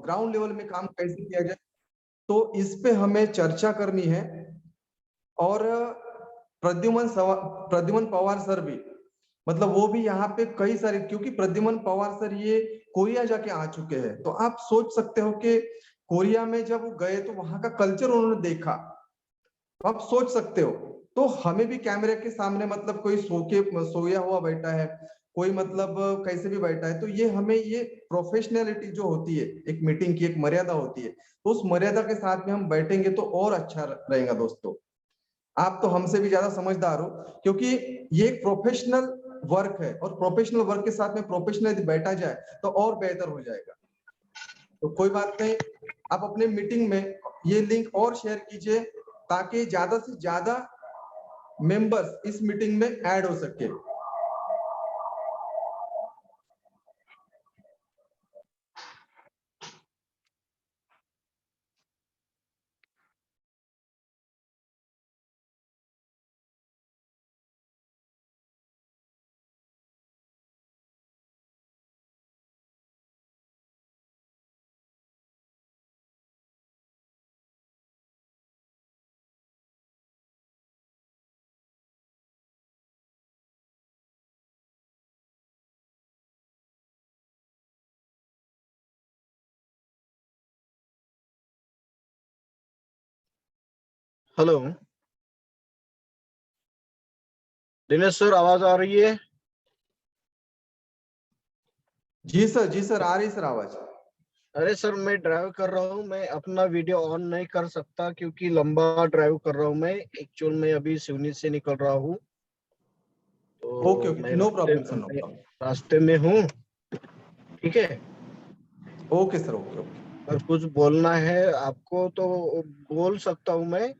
Ground level में काम कैसे किया जाए, तो इस पे हमें चर्चा करनी है। और प्रद्युमन पवार सर भी, मतलब वो भी यहाँ पे कई सारे, क्योंकि प्रद्युमन पवार सर ये कोरिया जाके आ चुके हैं, तो आप सोच सकते हो कि कोरिया में जब वो गए तो वहां का कल्चर उन्होंने देखा, तो आप सोच सकते हो। तो हमें भी कैमरे के सामने, मतलब कोई सोया हुआ बैठा है, कोई मतलब कैसे भी बैठा है, तो ये हमें ये प्रोफेशनलिटी जो होती है, एक मीटिंग की एक मर्यादा होती है, तो उस मर्यादा के साथ में हम बैठेंगे तो और अच्छा रहेगा दोस्तों। आप तो हमसे भी ज्यादा समझदार हो, क्योंकि ये एक प्रोफेशनल वर्क है, और प्रोफेशनल वर्क के साथ में प्रोफेशनल यदि बैठा जाए तो और बेहतर हो जाएगा। तो कोई बात नहीं, आप अपने मीटिंग में ये लिंक और शेयर कीजिए, ताकि ज्यादा से ज्यादा मेंबर्स इस मीटिंग में ऐड हो सके। हेलो दिनेश सर, आवाज आ रही है? जी सर, आ रही सर आवाज। अरे सर, मैं ड्राइव कर रहा हूँ, मैं अपना वीडियो ऑन नहीं कर सकता क्योंकि लंबा ड्राइव कर रहा हूँ। मैं एक्चुअल में अभी सिवनी से निकल रहा हूँ, ओके तो ओके, मैं no problem sir, no problem. रास्ते में हूँ। ठीक है, ओके सर, ओके ओके। अगर कुछ बोलना है आपको तो बोल सकता हूँ मैं,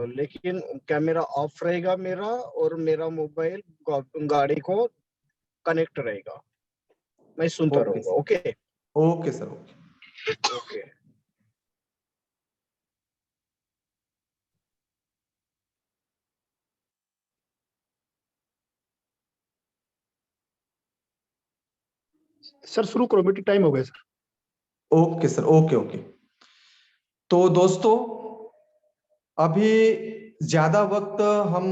लेकिन कैमरा ऑफ रहेगा मेरा, और मेरा मोबाइल गाड़ी को कनेक्ट रहेगा, मैं सुनता ओके रहूंगा। Sir, okay okay sir, okay. Okay. Sir शुरू करो, मीटिंग टाइम हो गया sir. Okay sir, okay okay. तो दोस्तों, अभी ज्यादा वक्त हम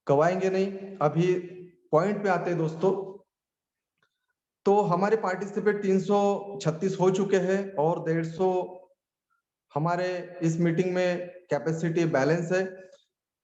गवाएंगे नहीं, अभी पॉइंट पे आते हैं दोस्तों। तो हमारे पार्टिसिपेट 336 हो चुके हैं, और 150 हमारे इस मीटिंग में कैपेसिटी बैलेंस है।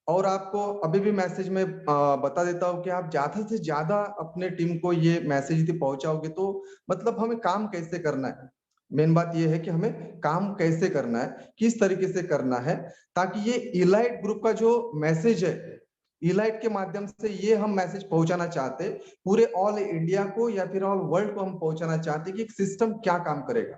और आपको अभी भी मैसेज में बता देता हूँ कि आप ज्यादा से ज्यादा अपने टीम को ये मैसेज यदि पहुंचाओगे, तो मतलब हमें काम कैसे करना है, मेन बात ये है कि हमें काम कैसे करना है, किस तरीके से करना है, ताकि ये इलाइट ग्रुप का जो मैसेज है, इलाइट के माध्यम से ये हम मैसेज पहुंचाना चाहते, पूरे ऑल इंडिया को या फिर ऑल वर्ल्ड को हम पहुंचाना चाहते कि एक सिस्टम क्या काम करेगा,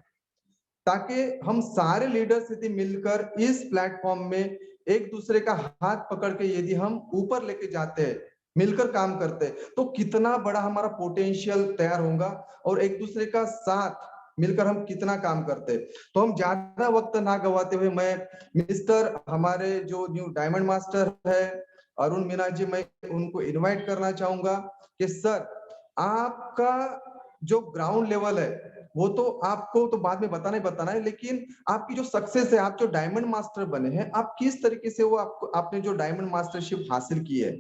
ताकि हम सारे लीडर्स यदि मिलकर इस प्लेटफॉर्म में एक दूसरे का हाथ पकड़ के यदि हम ऊपर लेके जाते हैं, मिलकर काम करते हैं, तो कितना बड़ा हमारा पोटेंशियल तैयार होगा, और एक दूसरे का साथ मिलकर हम कितना काम करते हैं। तो हम ज्यादा वक्त ना गवाते हुए, मैं मिस्टर हमारे जो न्यू डायमंड मास्टर है अरुण मीना जी, मैं उनको इनवाइट करना चाहूंगा कि सर, आपका जो ग्राउंड लेवल है वो तो आपको तो बाद में बताना है, लेकिन आपकी जो सक्सेस है, आप जो डायमंड मास्टर बने हैं, आप किस तरीके से वो आपने जो डायमंड मास्टरशिप हासिल की है,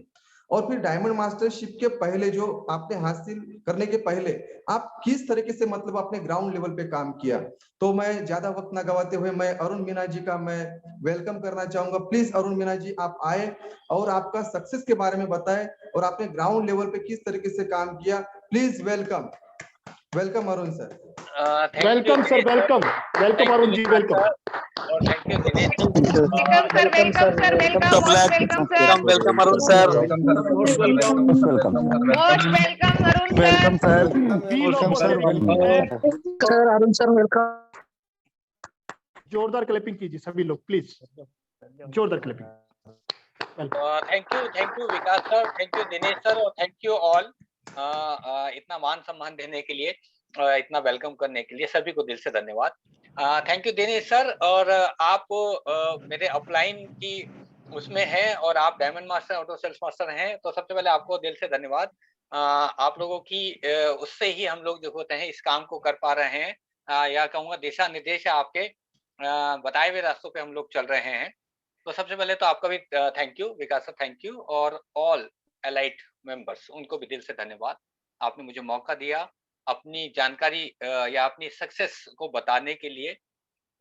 और फिर डायमंड मास्टरशिप के पहले जो आपने हासिल करने के पहले आप किस तरीके से मतलब अपने ग्राउंड लेवल पे काम किया। तो मैं ज्यादा वक्त ना गवाते हुए मैं अरुण मीना जी का मैं वेलकम करना चाहूंगा। प्लीज अरुण मीना जी, आप आए और आपका सक्सेस के बारे में बताएं, और आपने ग्राउंड लेवल पे किस तरीके से काम किया। Please welcome, welcome Arun sir. Welcome sir, welcome welcome Arun ji, welcome. और thank you Dinesh welcome sir, welcome sir, welcome Arun sir. Most welcome Arun sir. Welcome sir, welcome sir, sir Arun sir welcome. जोरदार क्लैपिंग कीजिए सभी लोग प्लीज, जोरदार clapping. Thank you Vikas sir, thank you Dinesh sir, और thank you all इतना मान सम्मान देने के लिए, इतना वेलकम करने के लिए, सभी को दिल से धन्यवाद। Thank you Dinesh sir. और आप मेरे अपलाइन की उसमें हैं, और आप diamond master auto sales master हैं, तो सबसे पहले आपको दिल से धन्यवाद आप लोगों की उससे ही हम लोग जो होते हैं इस काम को कर पा रहे हैं। या कहूँगा दिशा निर्देश है आपके बताए हुए रास्तों पे हम लोग चल रहे हैं। तो सबसे पहले तो आपका भी thank you Vikas sir, thank you, और ऑल एलाइट मेंबर्स उनको भी दिल से धन्यवाद। आपने मुझे मौका दिया अपनी जानकारी या अपनी सक्सेस को बताने के लिए।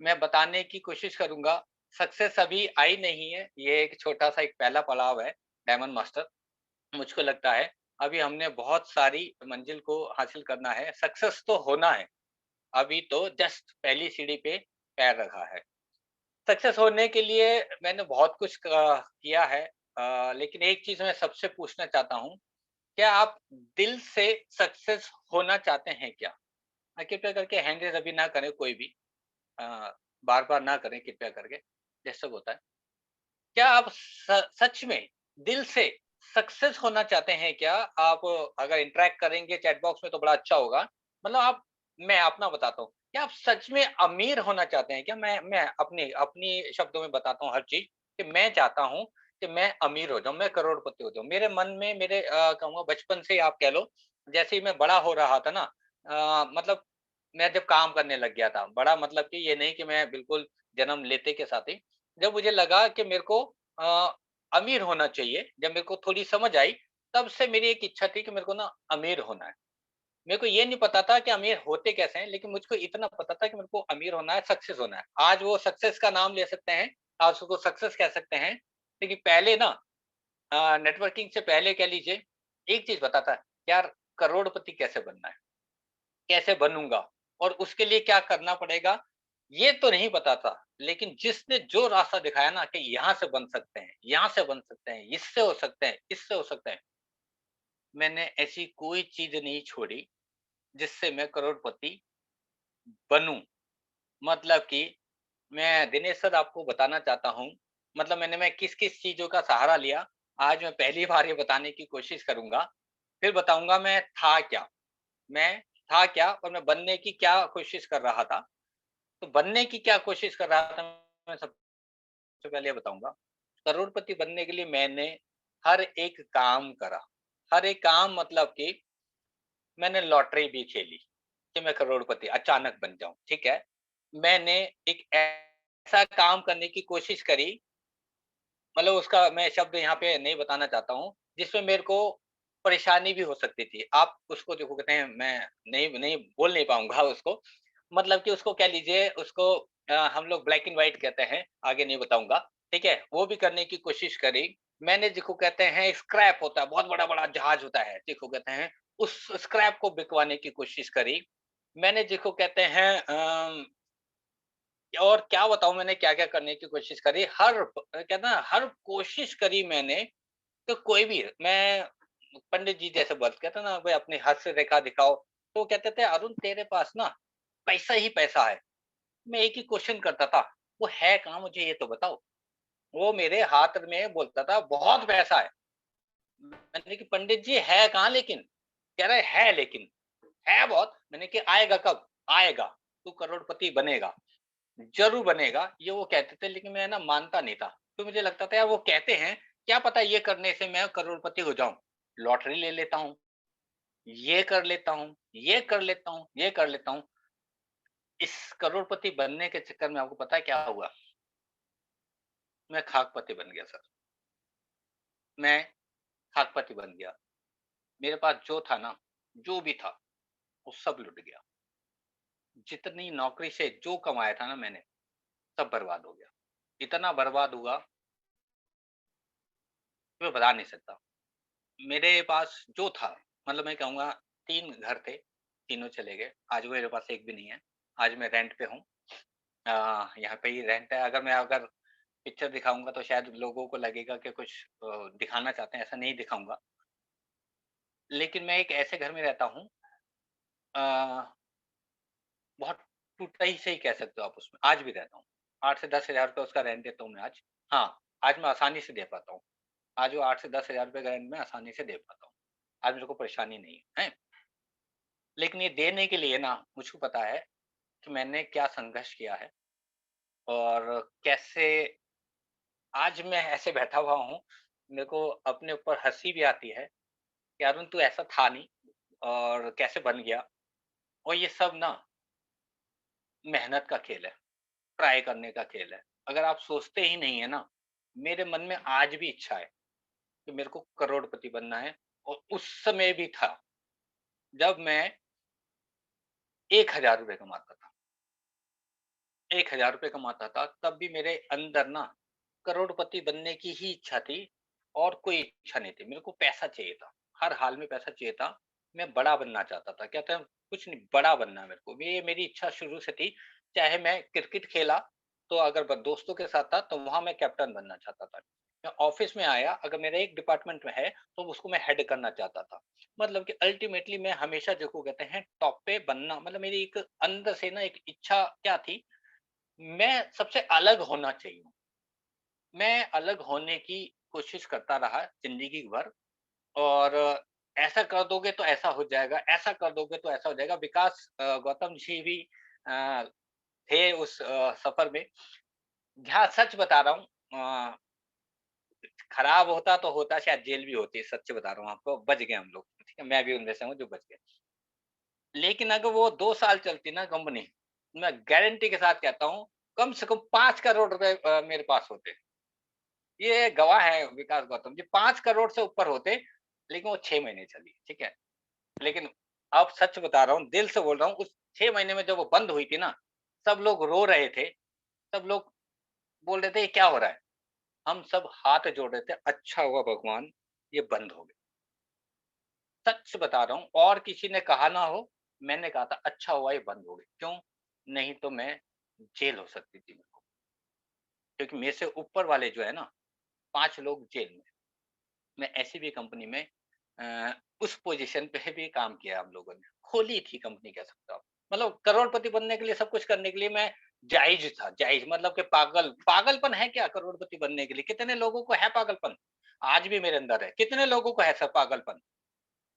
मैं बताने की कोशिश करूंगा। सक्सेस अभी आई नहीं है, ये एक छोटा सा एक पहला पड़ाव है डायमंड मास्टर। मुझको लगता है अभी हमने बहुत सारी मंजिल को हासिल करना है, सक्सेस तो होना है। अभी तो जस्ट पहली सीढ़ी पे पैर रखा है। सक्सेस होने के लिए मैंने बहुत कुछ किया है, लेकिन एक चीज मैं सबसे पूछना चाहता हूँ, क्या आप दिल से सक्सेस होना चाहते हैं क्या? कृपया करके हैंड रेज अभी ना करें कोई भी, बार बार ना करें कृपया करके, जैसे होता है। क्या आप सच में दिल से सक्सेस होना चाहते हैं क्या? आप अगर इंटरेक्ट करेंगे चैट बॉक्स में तो बड़ा अच्छा होगा। मतलब आप, मैं अपना बताता हूँ, क्या आप सच में अमीर होना चाहते हैं क्या? मैं अपनी अपनी शब्दों में बताता हूँ हर चीज, कि मैं चाहता हूँ कि मैं अमीर हो जाऊं, मैं करोड़पति हो जाऊं। मेरे मन में, मेरे कहूँगा बचपन से ही आप कह लो, जैसे ही मैं बड़ा हो रहा था ना, मतलब मैं जब काम करने लग गया था, बड़ा मतलब कि ये नहीं कि मैं बिल्कुल जन्म लेते के साथ ही, जब मुझे लगा कि मेरे को अमीर होना चाहिए, जब मेरे को थोड़ी समझ आई, तब से मेरी एक इच्छा थी कि मेरे को ना अमीर होना है। मेरे को ये नहीं पता था कि अमीर होते कैसे हैं, लेकिन मुझको इतना पता था कि मेरे को अमीर होना है, सक्सेस होना है। आज वो सक्सेस का नाम ले सकते हैं, आज उसको सक्सेस कह सकते हैं, लेकिन पहले ना, नेटवर्किंग से पहले कह लीजिए, एक चीज पता था, यार करोड़पति कैसे बनना है, कैसे बनूंगा और उसके लिए क्या करना पड़ेगा, ये तो नहीं पता था। लेकिन जिसने जो रास्ता दिखाया ना कि यहाँ से बन सकते हैं, यहाँ से बन सकते हैं, इससे हो सकते हैं, इससे हो सकते हैं, मैंने ऐसी कोई चीज नहीं छोड़ी जिससे मैं करोड़पति बनूं। मतलब कि मैं दिनेश सर आपको बताना चाहता हूँ, मतलब मैं किस किस चीजों का सहारा लिया। आज मैं पहली बार ये बताने की कोशिश करूंगा, फिर बताऊंगा मैं था क्या, मैं था क्या और मैं बनने की क्या कोशिश कर रहा था। तो बनने की क्या कोशिश कर रहा था, मैं सबसे पहले बताऊंगा। करोड़पति बनने के लिए मैंने हर एक काम करा। हर एक काम मतलब कि मैंने लॉटरी भी खेली कि मैं करोड़पति अचानक बन जाऊं, ठीक है। मैंने एक ऐसा काम करने की कोशिश करी, मतलब उसका मैं शब्द यहाँ पे नहीं बताना चाहता हूँ, जिसमें मेरे को परेशानी भी हो सकती थी। आप उसको देखो कहते हैं, मैं नहीं नहीं बोल नहीं पाऊंगा उसको, मतलब कि उसको कह लीजिए, उसको हम लोग ब्लैक एंड व्हाइट कहते हैं, आगे नहीं बताऊंगा, ठीक है। वो भी करने की कोशिश करी मैंने, जिसको कहते हैं स्क्रैप होता है, बहुत बड़ा बड़ा जहाज होता है, जिसको कहते हैं, उस स्क्रैप को बिकवाने की कोशिश करी मैंने, जिसको कहते हैं और क्या बताऊं मैंने क्या क्या करने की कोशिश करी। कहते हैं ना, हर कोशिश करी मैंने। तो कोई भी, मैं पंडित जी जैसे बात कहते हैं ना, भाई अपने हाथ से रेखा दिखाओ, तो वो कहते थे अरुण तेरे पास ना पैसा ही पैसा है। मैं एक ही क्वेश्चन करता था, वो है कहाँ, मुझे ये तो बताओ। वो मेरे हाथ में बोलता था बहुत पैसा है। मैंने कि पंडित जी है कहाँ, लेकिन कह रहे है, लेकिन है बहुत। मैंने कि आएगा कब? आएगा, तू करोड़पति बनेगा, जरूर बनेगा, ये वो कहते थे। लेकिन मैं ना मानता नहीं था, तो मुझे लगता था यार वो कहते हैं, क्या पता ये करने से मैं करोड़पति हो जाऊं। लॉटरी ले लेता हूँ, ये कर लेता हूँ, ये कर लेता हूँ, ये कर लेता हूँ। इस करोड़पति बनने के चक्कर में आपको पता है क्या हुआ? मैं खाकपति बन गया सर। मैं खाकपति बन गया। मेरे पास जो था ना, जो भी था, वो सब लुट गया। जितनी नौकरी से जो कमाया था ना मैंने, सब बर्बाद हो गया। इतना बर्बाद हुआ, मैं बता नहीं सकता। मेरे पास जो था, मतलब मैं कहूँगा 3 घर थे, तीनों चले गए। आज मेरे पास एक भी नहीं है। आज मैं रेंट पे हूँ। यहाँ पे ही रेंट है। अगर पिक्चर दिखाऊँगा तो शायद लोगों को लगेगा कि कुछ दिखाना चाहते हैं, ऐसा नहीं दिखाऊँगा। लेकिन मैं एक ऐसे घर में रहता हूँ, अ, बहुत टूटा ही सही कह सकते हो आप उसमें, आज भी रहता हूँ। 8 से 10 हज़ार रुपए उसका रेंट देता हूँ मैं आज। हाँ, आज मैं आसानी से दे पाता हूँ। आज वो 8 से 10 हज़ार रुपए का रेंट मैं आसानी से दे पाता हूँ। आज मेरे को परेशानी नहीं है, हैं? लेकिन ये देने के लिए ना, मुझको पता है कि मैंने क्या संघर्ष किया है और कैसे आज मैं ऐसे बैठा हुआ हूँ। मेरे को अपने ऊपर हँसी भी आती है कि अरुण तू ऐसा था नहीं और कैसे बन गया। और ये सब ना मेहनत का खेल है, ट्राई करने का खेल है। अगर आप सोचते ही नहीं है ना, मेरे मन में आज भी इच्छा है कि मेरे को करोड़पति बनना है। और उस समय भी था जब मैं 1000 रुपए कमाता था। 1000 रुपए कमाता था, तब भी मेरे अंदर ना करोड़पति बनने की ही इच्छा थी और कोई इच्छा नहीं थी। मेरे को पैसा चाहिए था, हर हाल में पैसा चाहिए था। मैं बड़ा बनना चाहता था। कहते हैं कुछ नहीं, बड़ा बनना है मेरे को। ये मेरी इच्छा शुरू से थी। चाहे मैं क्रिकेट खेला, तो अगर दोस्तों के साथ था, तो वहां मैं कैप्टन बनना चाहता था। मैं ऑफिस में आया, अगर मेरा एक डिपार्टमेंट में है, तो उसको मैं हेड करना चाहता था। मतलब कि अल्टीमेटली मैं हमेशा जो को कहते हैं टॉप पे बनना, मतलब मेरी एक अंदर से ना एक इच्छा क्या थी, मैं सबसे अलग होना चाहिए। मैं अलग होने की कोशिश करता रहा जिंदगी भर। और ऐसा कर दोगे तो ऐसा हो जाएगा, ऐसा कर दोगे तो ऐसा हो जाएगा। विकास गौतम जी भी अ, थे उस सफर में। जहाँ सच बता रहा हूँ, खराब होता तो होता, शायद जेल भी होती। सच बता रहा हूँ आपको, बच गए हम लोग, ठीक है। मैं भी उनमें से हूँ जो बच गए। लेकिन अगर वो 2 साल चलती ना कंपनी, मैं गारंटी के साथ कहता हूँ, कम से कम 5 करोड़ रुपए मेरे पास होते। ये गवाह है विकास गौतम जी। 5 करोड़ से ऊपर होते, लेकिन वो 6 महीने चली, ठीक है। लेकिन अब सच बता रहा हूँ, दिल से बोल रहा हूँ, उस 6 महीने में जब वो बंद हुई थी ना, सब लोग रो रहे थे। सब लोग बोल रहे थे ये क्या हो रहा है। हम सब हाथ जोड़ रहे थे, अच्छा हुआ भगवान ये बंद हो गई। सच बता रहा हूँ, और किसी ने कहा ना हो, मैंने कहा था अच्छा हुआ ये बंद हो गई। क्यों? नहीं तो मैं जेल हो सकती थी मेरे को। क्योंकि मेरे से ऊपर वाले जो है ना, 5 लोग जेल में। मैं ऐसी भी कंपनी में उस पोजीशन पे भी काम किया हम लोगों ने। खोली थी कंपनी कह सकते हो आप। मतलब करोड़पति बनने के लिए, सब कुछ करने के लिए मैं जायज़ था, जायज़ मतलब कि पागलपन है क्या करोड़पति बनने के लिए? कितने लोगों को है पागलपन? आज भी मेरे अंदर है। कितने लोगों को है ऐसा पागलपन?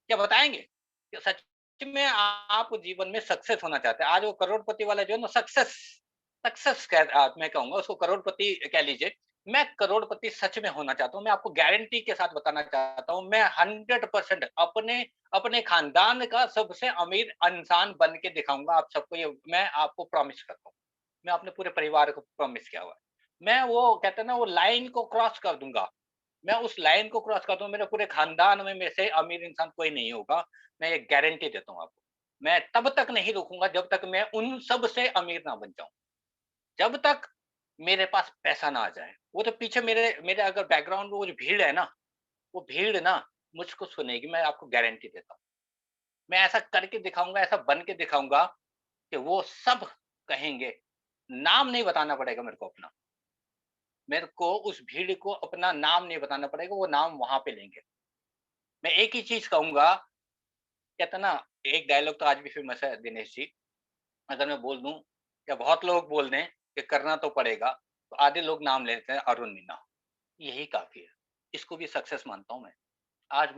क्या बताएँगे? कि सच में आप जीवन में सक्सेस होना चाहते हैं। आज वो करोड़पति वाला जो है ना, सक्सेस सक्सेस मैं कहूँगा उसको, करोड़पति कह लीजिए। मैं करोड़पति सच में होना चाहता हूँ। मैं आपको गारंटी के साथ बताना चाहता हूँ, मैं 100% अपने अपने खानदान का सबसे अमीर इंसान बन के दिखाऊँगा आप सबको। ये मैं आपको प्रॉमिस करता हूँ। मैं अपने पूरे परिवार को प्रॉमिस किया हुआ है। मैं वो कहते हैं ना, वो लाइन को क्रॉस कर दूँगा। मैं उस लाइन को क्रॉस करता हूँ, मेरे पूरे खानदान में मेरे से अमीर इंसान कोई नहीं होगा। मैं ये गारंटी देता हूँ आपको। मैं तब तक नहीं रुकूँगा जब तक मैं उन सब से अमीर ना बन जाऊँ। जब तक मेरे पास पैसा ना आ जाए। वो तो पीछे मेरे मेरे अगर बैकग्राउंड में वो जो भीड़ है ना, वो भीड़ ना मुझको सुनेगी, मैं आपको गारंटी देता हूँ। मैं ऐसा करके दिखाऊँगा, ऐसा बन के दिखाऊँगा कि वो सब कहेंगे, नाम नहीं बताना पड़ेगा मेरे को अपना। मेरे को उस भीड़ को अपना नाम नहीं बताना पड़ेगा, वो नाम वहाँ पे लेंगे। मैं एक ही चीज़ कहूँगा, कहते हैं ना, एक डायलॉग तो आज भी फेमस है दिनेश जी। अगर मैं बोल दूँ या बहुत लोग बोल दें कि करना तो पड़ेगा, तो आधे लोग नाम ले लेते हैं अरुण मीना। यही काफ़ी है। इसको भी सक्सेस मानता हूँ मैं। आज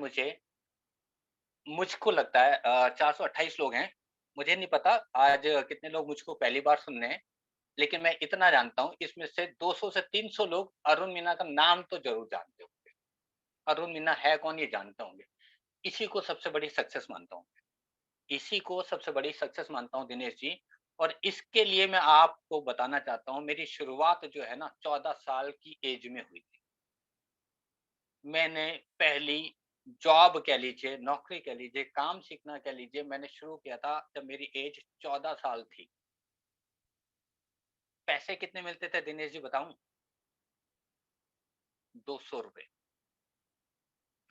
मुझको लगता है 428 लोग हैं। मुझे नहीं पता आज कितने लोग मुझको पहली बार सुन रहे हैं, लेकिन मैं इतना जानता हूँ, इसमें से 200 से 300 लोग अरुण मीना का नाम तो ज़रूर जानते होंगे। अरुण मीना है कौन ये जानते होंगे। इसी को सबसे बड़ी सक्सेस मानता हूँ। इसी को सबसे बड़ी सक्सेस मानता हूँ दिनेश जी। और इसके लिए मैं आपको बताना चाहता हूँ, मेरी शुरुआत जो है ना 14 साल की एज में हुई थी। मैंने पहली जॉब कह लीजिए, नौकरी कह लीजिए, काम सीखना कह लीजिए, मैंने शुरू किया था जब मेरी एज 14 साल थी। पैसे कितने मिलते थे दिनेश जी बताऊँ? 200 रुपए।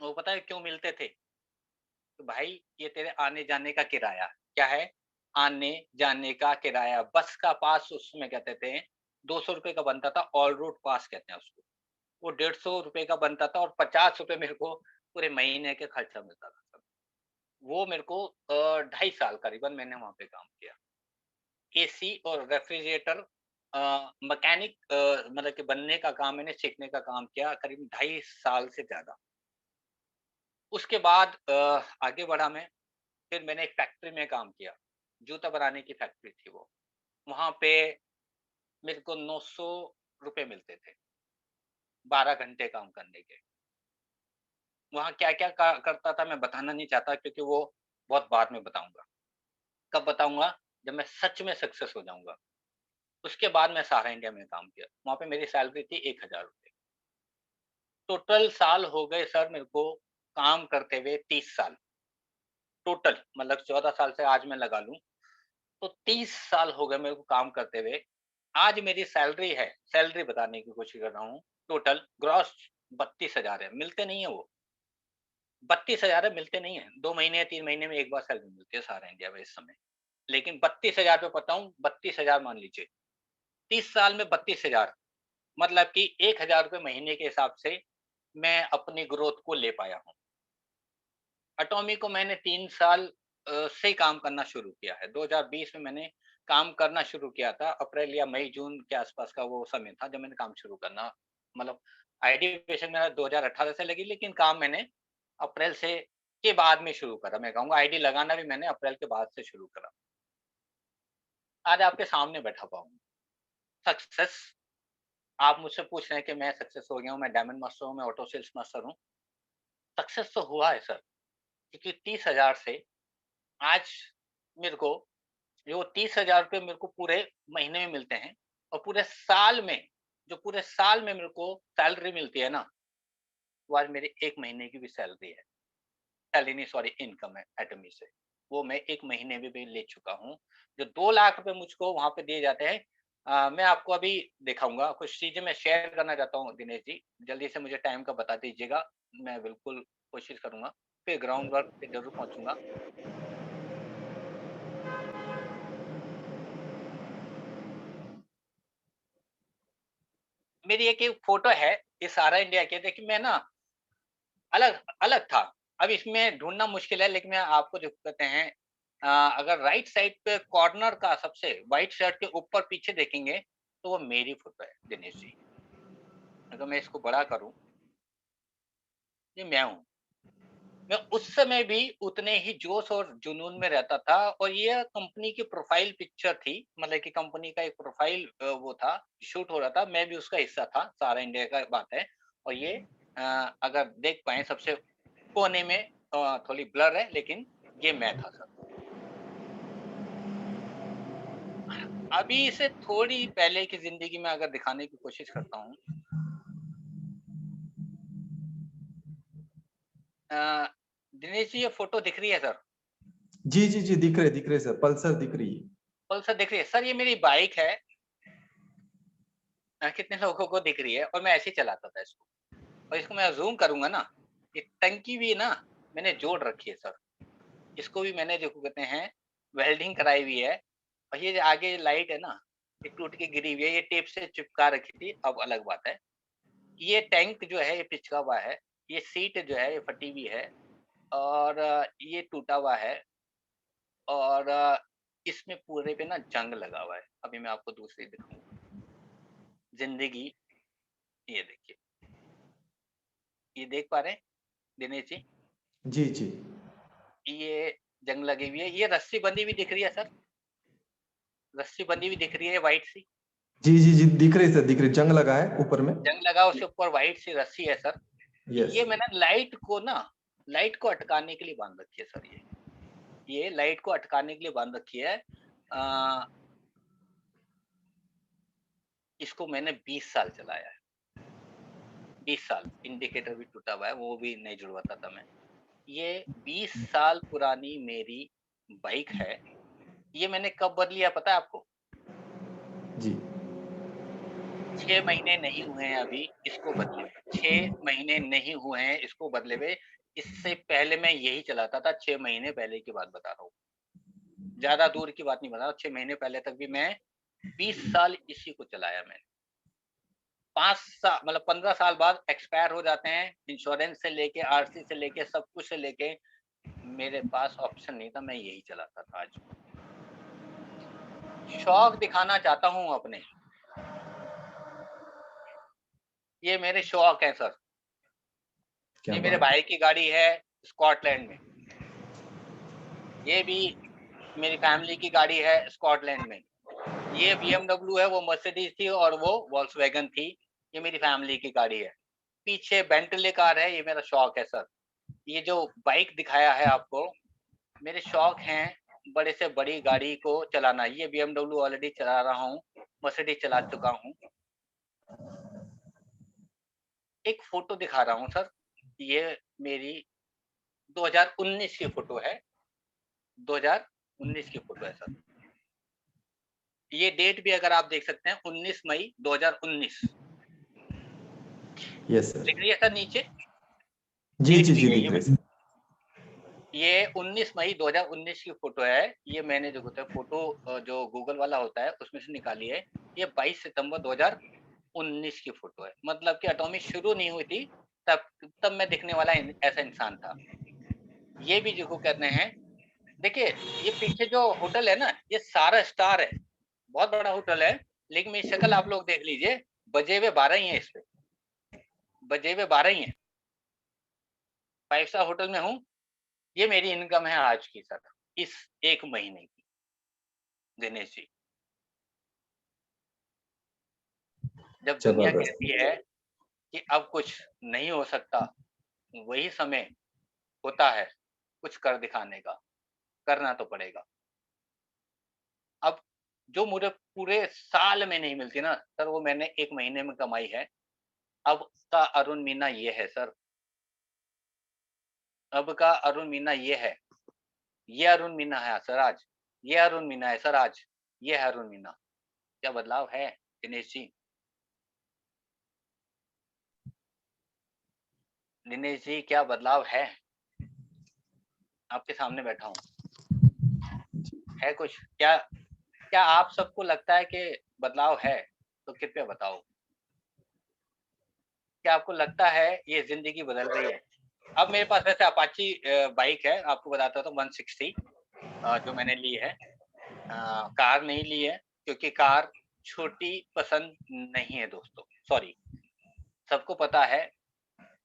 वो पता है क्यों मिलते थे? तो भाई ये तेरे आने-जाने का किराया। क्या है? आने-जाने का किराया। बस का पास उसमें कहते थे, 200 रुपए का बनता था, ऑल रोड पास कहते हैं उसको। वो 150 रुपए का बनता था और 50 रुपए मेरे को पूरे महीने का खर्चा मिलता था। वो मेरे को 2.5 साल करीबन मैंने वहाँ पे काम किया। एसी और रेफ्रिजरेटर मैकेनिक मतलब कि बनने का काम मैंने सीखने का काम किया करीब 2.5 साल से ज़्यादा। उसके बाद आगे बढ़ा मैं। फिर मैंने एक फैक्ट्री में काम किया। जूता बनाने की फैक्ट्री थी वो। वहाँ पे मेरे को 900 रुपए मिलते थे, 12 घंटे काम करने के। वहाँ क्या-क्या करता था मैं बताना नहीं चाहता, क्योंकि वो बहुत बाद में बताऊँगा। कब बताऊँगा? जब मैं सच में सक्सेस हो जाऊँगा। उसके बाद मैं सहारा इंडिया में काम किया। वहाँ पे मेरी सैलरी थी ₹1000। टोटल साल हो गए सर मेरे को काम करते हुए 30 साल। टोटल मतलब 14 साल से आज मैं लगा लूँ, तो 30 साल हो गए मेरे को काम करते हुए। आज मेरी सैलरी बताने की कोशिश कर रहा हूँ, टोटल ग्रॉस 32,000 है, मिलते नहीं है वो। 32,000 है, मिलते नहीं है। 2 महीने या 3 महीने में 1 बार सैलरी मिलती है सहारा इंडिया में इस समय। लेकिन 32,000 पे पता हूँ, 32,000 मान लीजिए। 30 साल में 32,000 मतलब कि ₹1000 महीने के हिसाब से मैं अपनी ग्रोथ को ले पाया हूँ। एटॉमी को मैंने 3 साल से काम करना शुरू किया है। 2020 में मैंने काम करना शुरू किया था। अप्रैल या मई, जून के आसपास का वो समय था जब मैंने काम शुरू करना, मतलब आईटी बेसिक मेरा 2018 से लगी, लेकिन काम मैंने अप्रैल से के बाद में शुरू करा। मैं कहूँगा आईडी लगाना भी मैंने अप्रैल के बाद से शुरू करा। आज आपके सामने बैठा हुआ हूँ। सक्सेस, आप मुझसे पूछ रहे हैं कि मैं सक्सेस हो गया हूँ, मैं डायमंड मास्टर हूँ, मैं ऑटो सेल्स मास्टर हूँ। सक्सेस तो हुआ है सर, क्योंकि 30,000 से आज मेरे को जो 30,000 रुपए मेरे को पूरे महीने में मिलते हैं, और पूरे साल में, जो पूरे साल में मेरे को सैलरी मिलती है ना, वो आज मेरे 1 महीने की भी सैलरी है। सैलरी नहीं, सॉरी, इनकम है एटमी से। वो मैं 1 महीने में भी ले चुका हूँ। जो 2 लाख रुपए मुझको वहाँ पे दिए जाते हैं, मैं आपको अभी दिखाऊँगा। कुछ चीज़ें मैं शेयर करना चाहता हूँ दिनेश जी, जल्दी से मुझे टाइम का बता दीजिएगा। मैं बिल्कुल कोशिश करूँगा, फिर ग्राउंड वर्क पे ज़रूर पहुँचूँगा। मेरी एक फ़ोटो है, इस सारा इंडिया के, देखिए मैं ना अलग अलग था। अब इसमें ढूँढना मुश्किल है, लेकिन मैं आपको जो कहते हैं, अगर राइट साइड पे कॉर्नर का सबसे व्हाइट शर्ट के ऊपर पीछे देखेंगे, तो वो मेरी फ़ोटो है दिनेश जी। अगर मैं इसको बड़ा करूँ, ये मैं हूँ। मैं उस समय भी उतने ही जोश और जुनून में रहता था, और ये कंपनी की प्रोफ़ाइल पिक्चर थी, मतलब कि कंपनी का एक प्रोफ़ाइल वो था, शूट हो रहा था, मैं भी उसका हिस्सा था, सारा इंडिया का बात है। और ये अगर देख पाएँ सबसे कोने में, थोड़ी ब्लर है, लेकिन ये मैं था सर। अभी से थोड़ी पहले की ज़िंदगी में अगर दिखाने की कोशिश करता हूँ, अ, दिनेश जी ये फ़ोटो दिख रही है सर? जी, जी, जी, दिख रहे सर, पल्सर दिख रही है। पल्सर दिख रही है? सर ये मेरी बाइक है। कितने लोगों को दिख रही है, और मैं ऐसे ही चलाता था इसको। और इसको मैं ज़ूम करूँगा ना, ये टंकी भी ना मैंने जोड़ रखी है सर। इसको भी मैंने जो कहते हैं वेल्डिंग कराई हुई है, और ये जो आगे लाइट है ना, ये टूट के गिरी हुई है, ये टेप से चिपका रखी थी, अब अलग बात है। ये टैंक जो है ये पिचका हुआ है, ये सीट जो है ये फटी हुई है, और ये टूटा हुआ है, और इसमें पूरे पे ना जंग लगा हुआ है। अभी मैं आपको दूसरी दिखाऊँगा। ज़िंदगी, ये देखिए, ये देख पा रहे हैं दिनेश जी? जी, जी। ये जंग लगी हुई है, ये रस्सी बंधी हुई दिख रही है सर? रस्सी बंधी हुई दिख रही है व्हाइट सी? जी, जी, जी, दिख रही सर, दिख रही, जंग लगा है ऊपर में। जंग लगा, उसके ऊपर व्हाइट सी रस्सी है सर। यस। ये मैंने लाइट को अटकाने के लिए बाँध रखी है सर ये। ये लाइट को अटकाने के लिए बाँध रखी है। अ, इसको मैंने 20 साल चलाया है, 20 साल। इंडिकेटर भी टूटा हुआ है, वो भी नहीं जुड़वाता था मैं। ये 20 साल पुरानी मेरी बाइक है। ये मैंने कब बदली है पता है आपको? जी। 6 महीने नहीं हुए हैं अभी इसको बदले हुए, 6 महीने नहीं हुए हैं इसको बदले हुए। इससे पहले मैं यही चलाता था, 6 महीने पहले की बात बता रहा हूँ। ज़्यादा दूर की बात नहीं बता रहा, 6 महीने पहले तक भी मैं 20 साल इसी को चलाया मैंने। 5 सा मतलब 15 साल बाद एक्सपायर हो जाते हैं, इंश्योरेंस से लेके, आरसी से लेके, सब कुछ से लेके, मेरे पास ऑप्शन नहीं था, मैं यही चलाता था आज। शौक दिखाना चाहता हूँ अपने, ये मेरे शौक हैं सर। क्या ये मेरे बात है। भाई की गाड़ी है स्कॉटलैंड में। ये भी मेरी फैमिली की गाड़ी है स्कॉटलैंड में। ये बीएमडब्ल्यू है, वो मर्सिडीज थी और वो वॉल्क्सवैगन थी। ये मेरी फैमिली की गाड़ी है। पीछे बेंटले कार है, ये मेरा शौक है सर। ये जो बाइक दिखाया है आपको, मेरे शौक हैं बड़े से बड़ी गाड़ी को चलाना। ये BMW ऑलरेडी चला रहा हूँ, मर्सिडीज चला चुका हूँ। एक फोटो दिखा रहा हूँ सर, ये मेरी 2019 की फोटो है, 2019 की फोटो है सर। ये डेट भी अगर आप देख सकते हैं 19 मई 2019। Yes sir. दिख रही है सर नीचे? जी डेट जी भी जी है दिख ये। रहे सर। ये 19 मई 2019 की फोटो है। ये मैंने जो होता है फोटो जो गूगल वाला होता है उसमें से निकाली है। ये 22 सितंबर 2019 की फोटो है। मतलब कि एटॉमी शुरू नहीं हुई थी तब मैं दिखने वाला ऐसा इंसान था। ये भी जो कहते हैं, देखिए ये पीछे जो होटल है ना, ये सारा स्टार है, बहुत बड़ा होटल है। लेकिन मेरी शक्ल आप लोग देख लीजिए, बजे हुए 12 ही है, इस पे बजे हुए 12 ही है। 5 स्टार होटल में हूँ। ये मेरी इनकम है आज की सर, इस 1 महीने की, दिनेश जी। जब दुनिया जबरदस्त। कहती है कि अब कुछ नहीं हो सकता, वही समय होता है कुछ कर दिखाने का। करना तो पड़ेगा। अब जो मुझे पूरे साल में नहीं मिलती ना सर, वो मैंने 1 महीने में कमाई है। अब का अरुण मीना ये है सर, अब का अरुण मीना ये है। ये अरुण मीना है सर आज, ये अरुण मीना है सर आज, ये है अरुण मीना। क्या बदलाव है दिनेश जी? दिनेश जी क्या बदलाव है? आपके सामने बैठा हूँ, है कुछ? क्या क्या आप सबको लगता है कि बदलाव है? तो कृपया बताओ, क्या आपको लगता है ये जिंदगी बदल रही है? अब मेरे पास वैसे अपाची बाइक है, आपको बताता हूँ, 160 जो मैंने ली है। कार नहीं ली है क्योंकि कार छोटी पसंद नहीं है दोस्तों, सॉरी। सबको पता है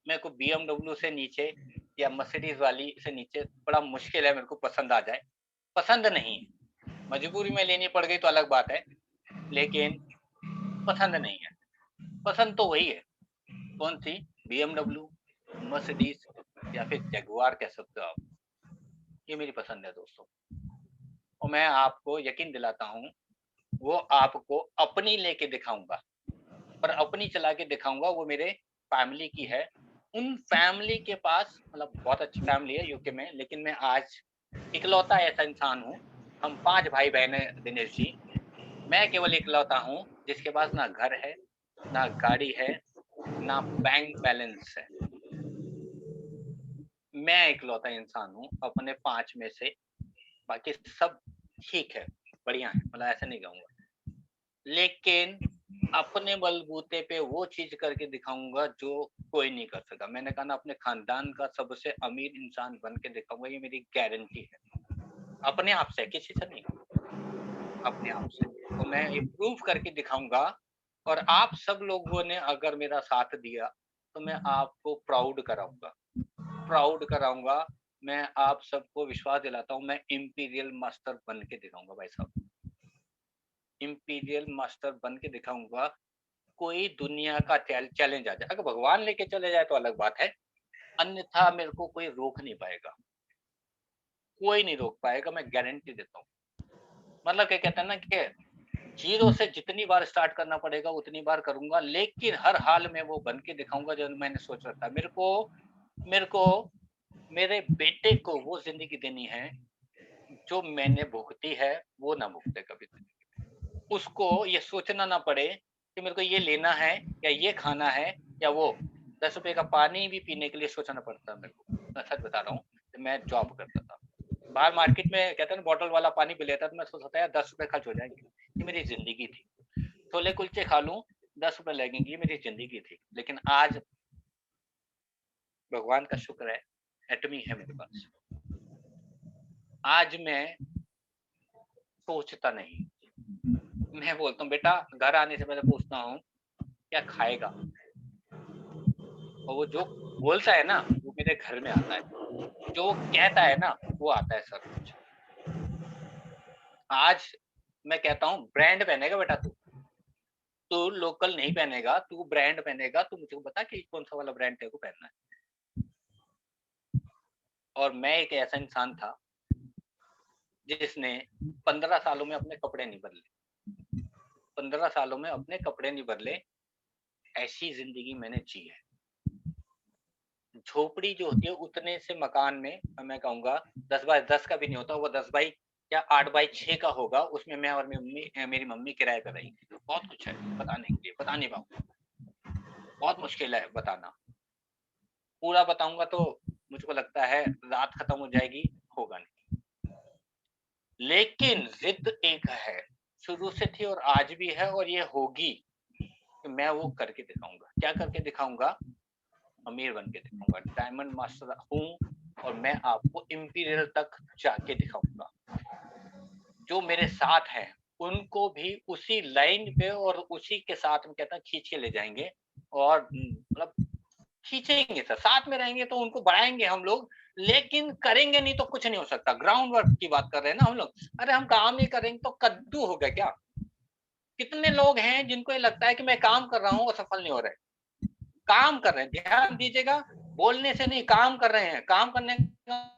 मेरे को BMW से नीचे या मर्सिडीज वाली से नीचे बड़ा मुश्किल है मेरे को पसंद आ जाए। पसंद नहीं, मजबूरी में लेनी पड़ गई तो अलग बात है, लेकिन पसंद नहीं है। पसंद तो वही है, कौन सी? BMW, मर्सिडीज या फिर जगुआर कह सकते हो आप। ये मेरी पसंद है दोस्तों, और मैं आपको यकीन दिलाता हूँ वो आपको अपनी लेके दिखाऊंगा, पर अपनी चला के दिखाऊंगा वो मेरे फैमिली की है। उन फैमिली के पास, मतलब बहुत अच्छी फैमिली है यूके में, लेकिन मैं आज इकलौता ऐसा इंसान हूँ। हम 5 भाई बहन हैं दिनेश जी, मैं केवल इकलौता हूँ जिसके पास ना घर है, ना गाड़ी है, ना बैंक बैलेंस है। मैं इकलौता इंसान हूँ अपने 5 में से, बाकी सब ठीक है, बढ़िया है, मतलब ऐसा नहीं कहूँगा। लेकिन अपने बलबूते पे वो चीज करके दिखाऊंगा जो कोई नहीं कर सका। मैंने कहा ना, अपने खानदान का सबसे अमीर इंसान बन के दिखाऊंगा, ये मेरी गारंटी है। अपने आप से, किसी से नहीं, अपने आप से। तो मैं ये प्रूव करके दिखाऊंगा, और आप सब लोगों ने अगर मेरा साथ दिया तो मैं आपको प्राउड कराऊंगा, प्राउड कराऊंगा। मैं आप सबको विश्वास दिलाता हूँ, मैं इंपीरियल मास्टर बन के दिखाऊंगा भाई साहब, इंपीरियल मास्टर बन के दिखाऊंगा। कोई दुनिया का चैलेंज आ जाए, अगर भगवान लेके चले जाए तो अलग बात है, अन्यथा मेरे को कोई रोक नहीं पाएगा, कोई नहीं रोक पाएगा, मैं गारंटी देता हूँ। मतलब क्या कहते हैं ना कि जीरो से जितनी बार स्टार्ट करना पड़ेगा उतनी बार करूंगा, लेकिन हर हाल में वो बन के दिखाऊंगा जो मैंने सोच रखा है। मेरे को मेरे बेटे को वो जिंदगी देनी है जो मैंने भुगती है, वो ना भुगते कभी। उसको ये सोचना ना पड़े कि मेरे को ये लेना है या ये खाना है, या वो 10 रुपए का पानी भी पीने के लिए सोचना पड़ता है मेरे को। मैं सच बता रहा हूँ, मैं जॉब करता था, बाहर मार्केट में कहते हैं बॉटल वाला पानी पी लेता, तो मैं सोचता था यार 10 रुपए खर्च हो जाएंगे। ये मेरी जिंदगी थी, छोले कुलचे खा लूं 10 रुपए लगेंगे, ये मेरी जिंदगी थी। लेकिन आज भगवान का शुक्र है, एटमी है मेरे पास। आज मैं सोचता नहीं, मैं बोलता हूँ बेटा, घर आने से पहले पूछता हूँ क्या खाएगा, और वो जो बोलता है ना वो मेरे घर में आता है, जो कहता है ना वो आता है सब कुछ। आज मैं कहता हूँ ब्रांड पहनेगा बेटा, तू लोकल नहीं पहनेगा, तू ब्रांड पहनेगा, तू मुझे बता कि कौन सा वाला ब्रांड तेरे को पहनना है। और मैं एक ऐसा इंसान था जिसने 15 सालों में अपने कपड़े नहीं बदले, 15 सालों में अपने कपड़े नहीं बदले। ऐसी जिंदगी मैंने जी है। झोपड़ी जो होती है उतने से मकान में मैं कहूंगा 10 बाय 10 का भी नहीं होता, वो 10 बाई या 8 बाई 6 का होगा। उसमें मैं और मेरी मम्मी किराए पर रही थी। बहुत कुछ है बताने के लिए, बता नहीं पाऊंगा, बहुत मुश्किल है बताना। पूरा बताऊंगा तो मुझको लगता है रात खत्म हो जाएगी, होगा नहीं। लेकिन जिद एक है, शुरू से थी और आज भी है, और ये होगी कि मैं वो करके दिखाऊंगा। क्या करके दिखाऊंगा? अमीर बन के दिखाऊंगा। डायमंड मास्टर हूं और मैं आपको इंपीरियल तक जाके दिखाऊंगा। जो मेरे साथ हैं उनको भी उसी लाइन पे और उसी के साथ में कहता खींच के ले जाएंगे, और मतलब खींचेंगे सर, साथ में रहेंगे तो उनको बढ़ाएंगे हम लोग, लेकिन करेंगे नहीं तो कुछ नहीं हो सकता। ग्राउंड वर्क की बात कर रहे हैं ना हम लोग। अरे हम काम नहीं करेंगे तो कद्दू हो गया क्या? कितने लोग हैं जिनको ये लगता है कि मैं काम कर रहा हूं और सफल नहीं हो रहे। काम कर रहे हैं, ध्यान दीजिएगा, बोलने से नहीं, काम कर रहे हैं। काम करने का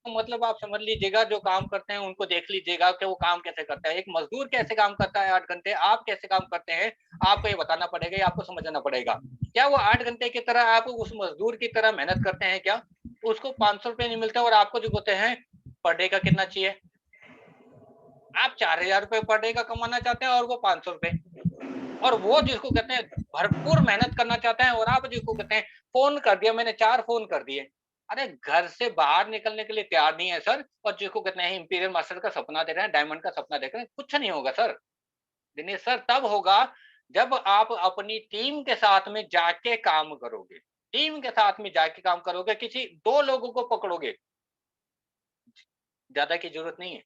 मतलब आप समझ लीजिएगा, जो काम करते हैं उनको देख लीजिएगा कि वो काम कैसे करता है। एक मजदूर कैसे काम करता है 8 घंटे, आप कैसे काम करते हैं, आपको ये बताना पड़ेगा, ये आपको समझना पड़ेगा। क्या वो 8 घंटे की तरह आप उस मजदूर की तरह मेहनत करते हैं क्या? उसको 500 रुपए नहीं मिलते और आपको जो होते हैं पर डे का कितना चाहिए? आप 4000 रुपए पर डे का कमाना चाहते हैं और वो 500 रुपए, और वो जिसको कहते हैं भरपूर मेहनत करना चाहते हैं, और आप जिसको कहते हैं फोन कर दिया मैंने, 4 फोन कर दिए, अरे घर से बाहर निकलने के लिए तैयार नहीं है सर, और जिसको कहते हैं इंपीरियल मास्टर का सपना देख रहे हैं, डायमंड का सपना देख रहे हैं, कुछ नहीं होगा सर। दिनेश सर तब होगा जब आप अपनी टीम के साथ में जाके काम करोगे। टीम के साथ में जाके काम करोगे, किसी 2 लोगों को पकड़ोगे, ज्यादा की जरूरत नहीं है।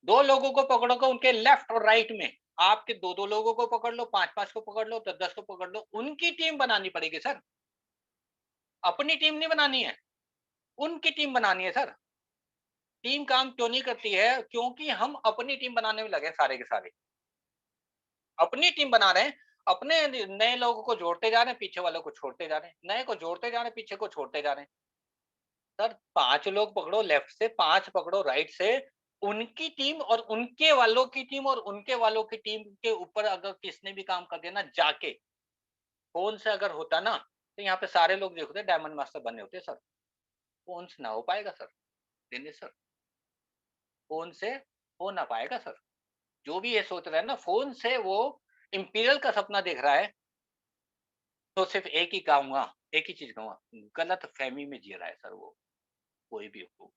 2 लोगों को पकड़ोगे, उनके लेफ्ट और राइट में आपके 2-2 लोगों को पकड़ लो, 5-5 को पकड़ लो, 10-10 को पकड़ लो, उनकी टीम बनानी पड़ेगी सर। अपनी टीम नहीं बनानी है, उनकी टीम बनानी है सर। टीम काम क्यों नहीं करती है? क्योंकि हम अपनी टीम बनाने में लगे सारे के सारे। अपनी टीम बना रहे हैं, अपने नए लोगों को जोड़ते जा रहे हैं, पीछे वालों को छोड़ते जा रहे हैं, नए को जोड़ते जा रहे हैं, पीछे को छोड़ते जा रहे हैं। सर 5 लोग पकड़ो लेफ्ट से, 5 पकड़ो राइट से, उनकी टीम और उनके वालों की टीम और उनके वालों की टीम के ऊपर अगर किसने भी काम कर दिया ना जाके, फोन से अगर होता ना, तो यहाँ पे सारे लोग जो होते डायमंड मास्टर बने होते सर। फोन से ना हो पाएगा सर, दिनेश सर, फोन से हो ना पाएगा सर। जो भी ये सोच रहा है ना फोन से वो इंपीरियल का सपना देख रहा है, तो सिर्फ एक ही कहूंगा, एक ही चीज कहूंगा, गलत फहमी में जी रहा है सर वो, कोई भी हो।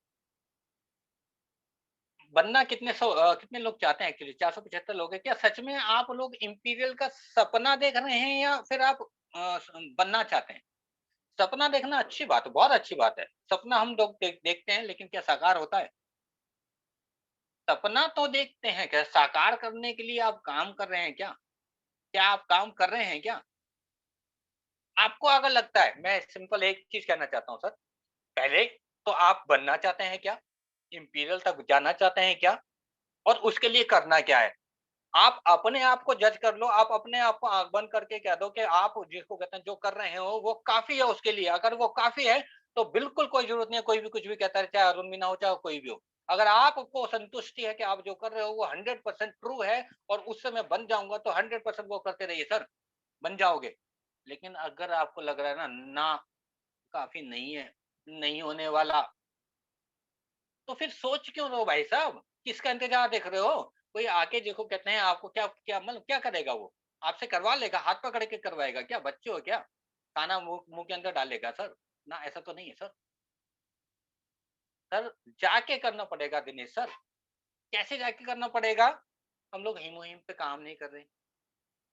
बनना कितने लोग चाहते हैं? एक्चुअली 475 लोग हैं। क्या सच में आप लोग इंपीरियल का सपना देख रहे हैं, या फिर आप बनना चाहते हैं? सपना देखना अच्छी बात है, बहुत अच्छी बात है। सपना हम लोग देखते हैं, लेकिन क्या साकार होता है? सपना तो देखते हैं, क्या साकार करने के लिए आप काम कर रहे हैं क्या? क्या आप काम कर रहे हैं क्या? आपको अगर लगता है, मैं सिंपल एक चीज कहना चाहता हूं सर, पहले तो आप बनना चाहते हैं क्या? इंपीरियल तक जाना चाहते हैं क्या? और उसके लिए करना क्या है? आप अपने आप को जज कर लो, आप अपने आप को आंख बंद करके कह दो कि आप जिसको कहते हैं जो कर रहे हो वो काफी है उसके लिए। अगर वो काफी है तो बिल्कुल कोई जरूरत नहीं है कोई भी कुछ भी कहता है, चाहे अरुण मीना हो चाहे कोई भी हो। अगर आपको संतुष्टि है कि आप जो कर रहे हो वो 100% ट्रू है और उससे मैं बन जाऊंगा, तो 100% वो करते रहिए सर, बन जाओगे। लेकिन अगर आपको लग रहा है ना ना काफी नहीं है, नहीं होने वाला, तो फिर सोच क्यों रहे हो भाई साहब? किसका इंतजार देख रहे हो? कोई आके देखो, कहते हैं आपको क्या क्या मतलब क्या करेगा वो? आपसे करवा लेगा, हाथ पकड़ के करवाएगा क्या? बच्चे हो क्या? खाना मुंह के अंदर डालेगा सर? ना, ऐसा तो नहीं है सर। सर जाके करना पड़ेगा दिनेश सर। कैसे जाके करना पड़ेगा? हम लोग हिमो हिम पे काम नहीं कर रहे,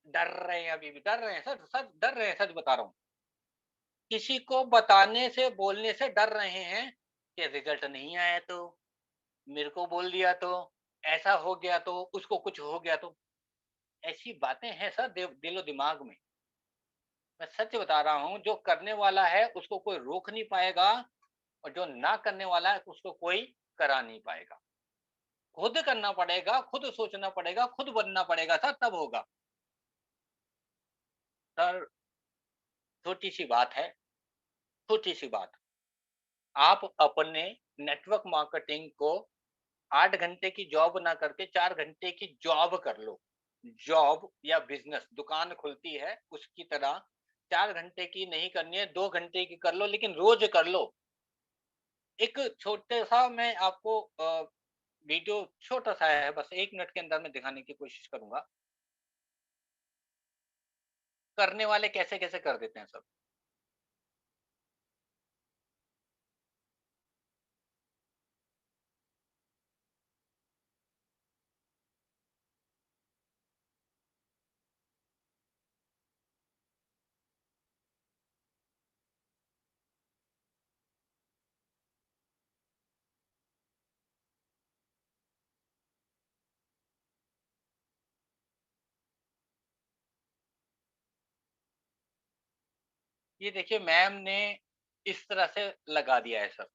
डर रहे हैं, अभी भी डर रहे हैं सर, सच डर रहे हैं, सच बता रहा हूँ। किसी को बताने से बोलने से डर रहे हैं कि रिजल्ट नहीं आया तो, मेरे को बोल दिया तो, ऐसा हो गया तो, उसको कुछ हो गया तो। ऐसी बातें हैं सर दिलो दिमाग में। मैं सच बता रहा हूं, जो करने वाला है उसको कोई रोक नहीं पाएगा, और जो ना करने वाला है उसको कोई करा नहीं पाएगा। खुद करना पड़ेगा, खुद सोचना पड़ेगा, खुद बनना पड़ेगा सर, तब होगा सर। छोटी सी बात है, छोटी सी बात, आप अपने नेटवर्क मार्केटिंग को 8 घंटे की जॉब ना करके 4 घंटे की जॉब कर लो। जॉब या बिजनेस दुकान खुलती है उसकी तरह 4 घंटे की नहीं करनी है, 2 घंटे की कर लो, लेकिन रोज कर लो। एक छोटे सा मैं आपको वीडियो छोटा सा है, बस 1 मिनट के अंदर में दिखाने की कोशिश करूंगा। करने वाले कैसे कैसे कर देते हैं सब। ये देखिए मैम ने इस तरह से लगा दिया है सर।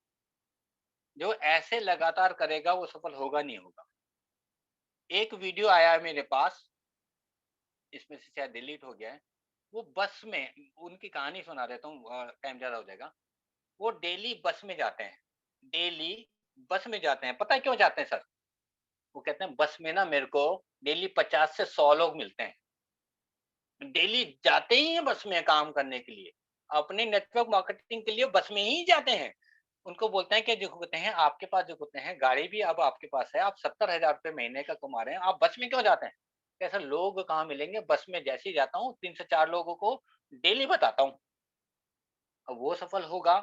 जो ऐसे लगातार करेगा वो सफल होगा नहीं होगा। एक वीडियो आया है मेरे पास, इसमें से शायद डिलीट हो गया है। वो बस में, उनकी कहानी सुना देता हूँ, टाइम ज्यादा हो जाएगा। वो डेली बस में जाते हैं, डेली बस में जाते हैं। पता है क्यों जाते हैं सर? वो कहते हैं बस में ना मेरे को डेली 50 से 100 लोग मिलते हैं। डेली जाते ही हैं बस में काम करने के लिए, अपने नेटवर्क मार्केटिंग के लिए बस में ही जाते हैं। उनको बोलते हैं कि जो कहते हैं आपके पास जो कहते हैं गाड़ी भी अब आपके पास है, आप 70,000 रुपए महीने का कमा रहे हैं, आप बस में क्यों जाते हैं? ऐसा लोग कहाँ मिलेंगे? बस में जैसे ही जाता हूँ 3 से 4 लोगों को डेली बताता हूँ। अब वो सफल होगा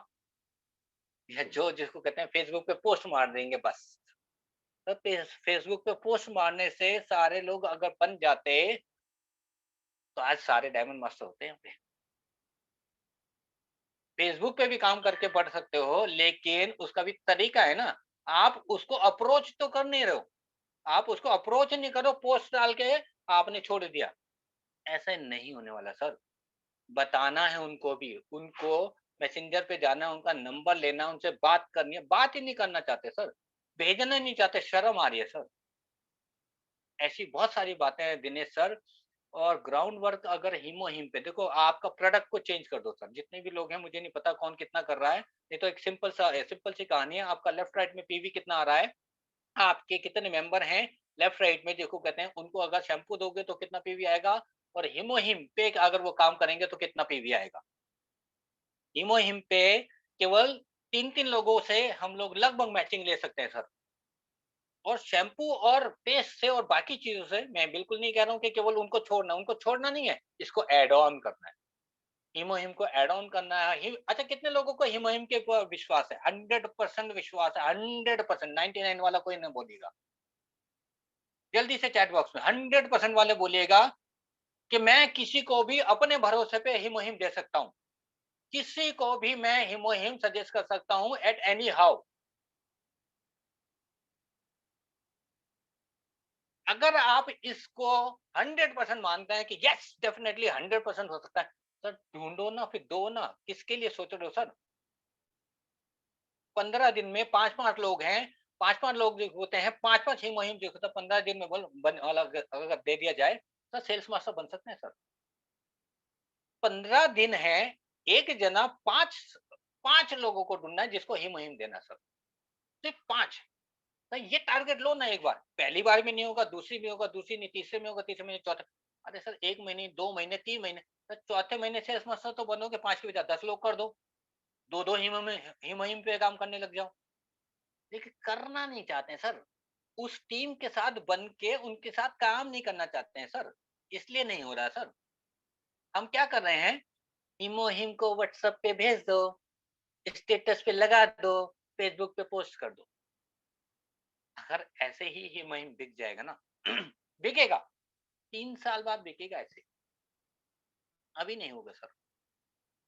या जो जिसको कहते हैं फेसबुक पे पोस्ट मार देंगे बस। तो फेसबुक पे पोस्ट मारने से सारे लोग अगर बन जाते तो आज सारे डायमंड मास्टर होते हैं। फेसबुक पे भी काम करके बढ़ सकते हो, लेकिन उसका भी तरीका है ना। आप उसको अप्रोच तो कर नहीं रहे हो, आप उसको अप्रोच नहीं करो, पोस्ट डाल के आपने छोड़ दिया। ऐसा नहीं होने वाला सर। बताना है उनको भी, उनको मैसेंजर पे जाना है, उनका नंबर लेना, उनसे बात करनी है। बात ही नहीं करना चाहते सर, भेजना नहीं चाहते, शर्म आ रही है सर। ऐसी बहुत सारी बातें हैं दिनेश सर। और ग्राउंड वर्क अगर हिमो हिम पे देखो, आपका प्रोडक्ट को चेंज कर दो सर। जितने भी लोग हैं, मुझे नहीं पता कौन कितना कर रहा है, ये तो एक सिंपल सी कहानी है। आपका लेफ्ट राइट में पीवी कितना आ रहा है, आपके कितने मेंबर हैं लेफ्ट राइट में, देखो कहते हैं उनको अगर शैम्पू दोगे तो कितना पीवी आएगा, और हिमो हिम पे अगर वो काम करेंगे तो कितना पीवी आएगा। हिमो हिम पे केवल 3-3 लोगों से हम लोग लगभग मैचिंग ले सकते हैं सर। और शैम्पू और पेस्ट से और बाकी चीजों से मैं बिल्कुल नहीं कह रहा हूँ कि केवल उनको छोड़ना नहीं है, इसको ऐड ऑन करना है। हिमोहिम को ऐड ऑन करना है। अच्छा, कितने लोगों को हिमोहिम के ऊपर विश्वास है? 100% विश्वास है, 100%। 99 वाला कोई नहीं बोलेगा। जल्दी से चैट बॉक्स में 100% वाले बोलिएगा कि मैं किसी को भी अपने भरोसे पे हिमोहिम दे सकता हूँ, किसी को भी मैं हिमोहिम सजेस्ट कर सकता हूँ एट एनी हाउ। अगर आप इसको 100% मानते हैं कि यस डेफिनेटली 100% हो सकता है, सर ढूंढो ना, फिर दो ना। किसके लिए सोच रहे हो सर? 15 दिन में 5-5 लोग हैं, 5-5 लोग जो होते हैं, 5-5 ही मुहिम जो होता है 15 दिन में अगर दे दिया जाए तो सेल्स मास्टर बन सकते हैं सर। 15 दिन है, एक जना 5 लोगों को ढूंढना है जिसको ही मुहिम देना सर, सिर्फ 5। तो ये टारगेट लो ना। एक बार, पहली बार में नहीं होगा, दूसरी में होगा, दूसरी नहीं, तीसरे में होगा, तीसरे में, चौथे। अरे सर 1 महीने, 2 महीने, 3 महीने, तो चौथे महीने सेल्स मास्टर तो बनोगे। 5 के बजाय 10 लोग कर दो, 2-2 ही मुहिम पे काम करने लग जाओ। लेकिन करना नहीं चाहते हैं सर, उस टीम के साथ बन के उनके साथ काम नहीं करना चाहते हैं सर, इसलिए नहीं हो रहा सर। हम क्या कर रहे हैं, हिमो हिम को व्हाट्सएप पे भेज दो, स्टेटस पे लगा दो, फेसबुक पे पोस्ट कर दो। अगर ऐसे ही हिमो हिम बिक जाएगा ना बिकेगा, 3 साल बाद बिकेगा ऐसे। अभी नहीं होगा सर।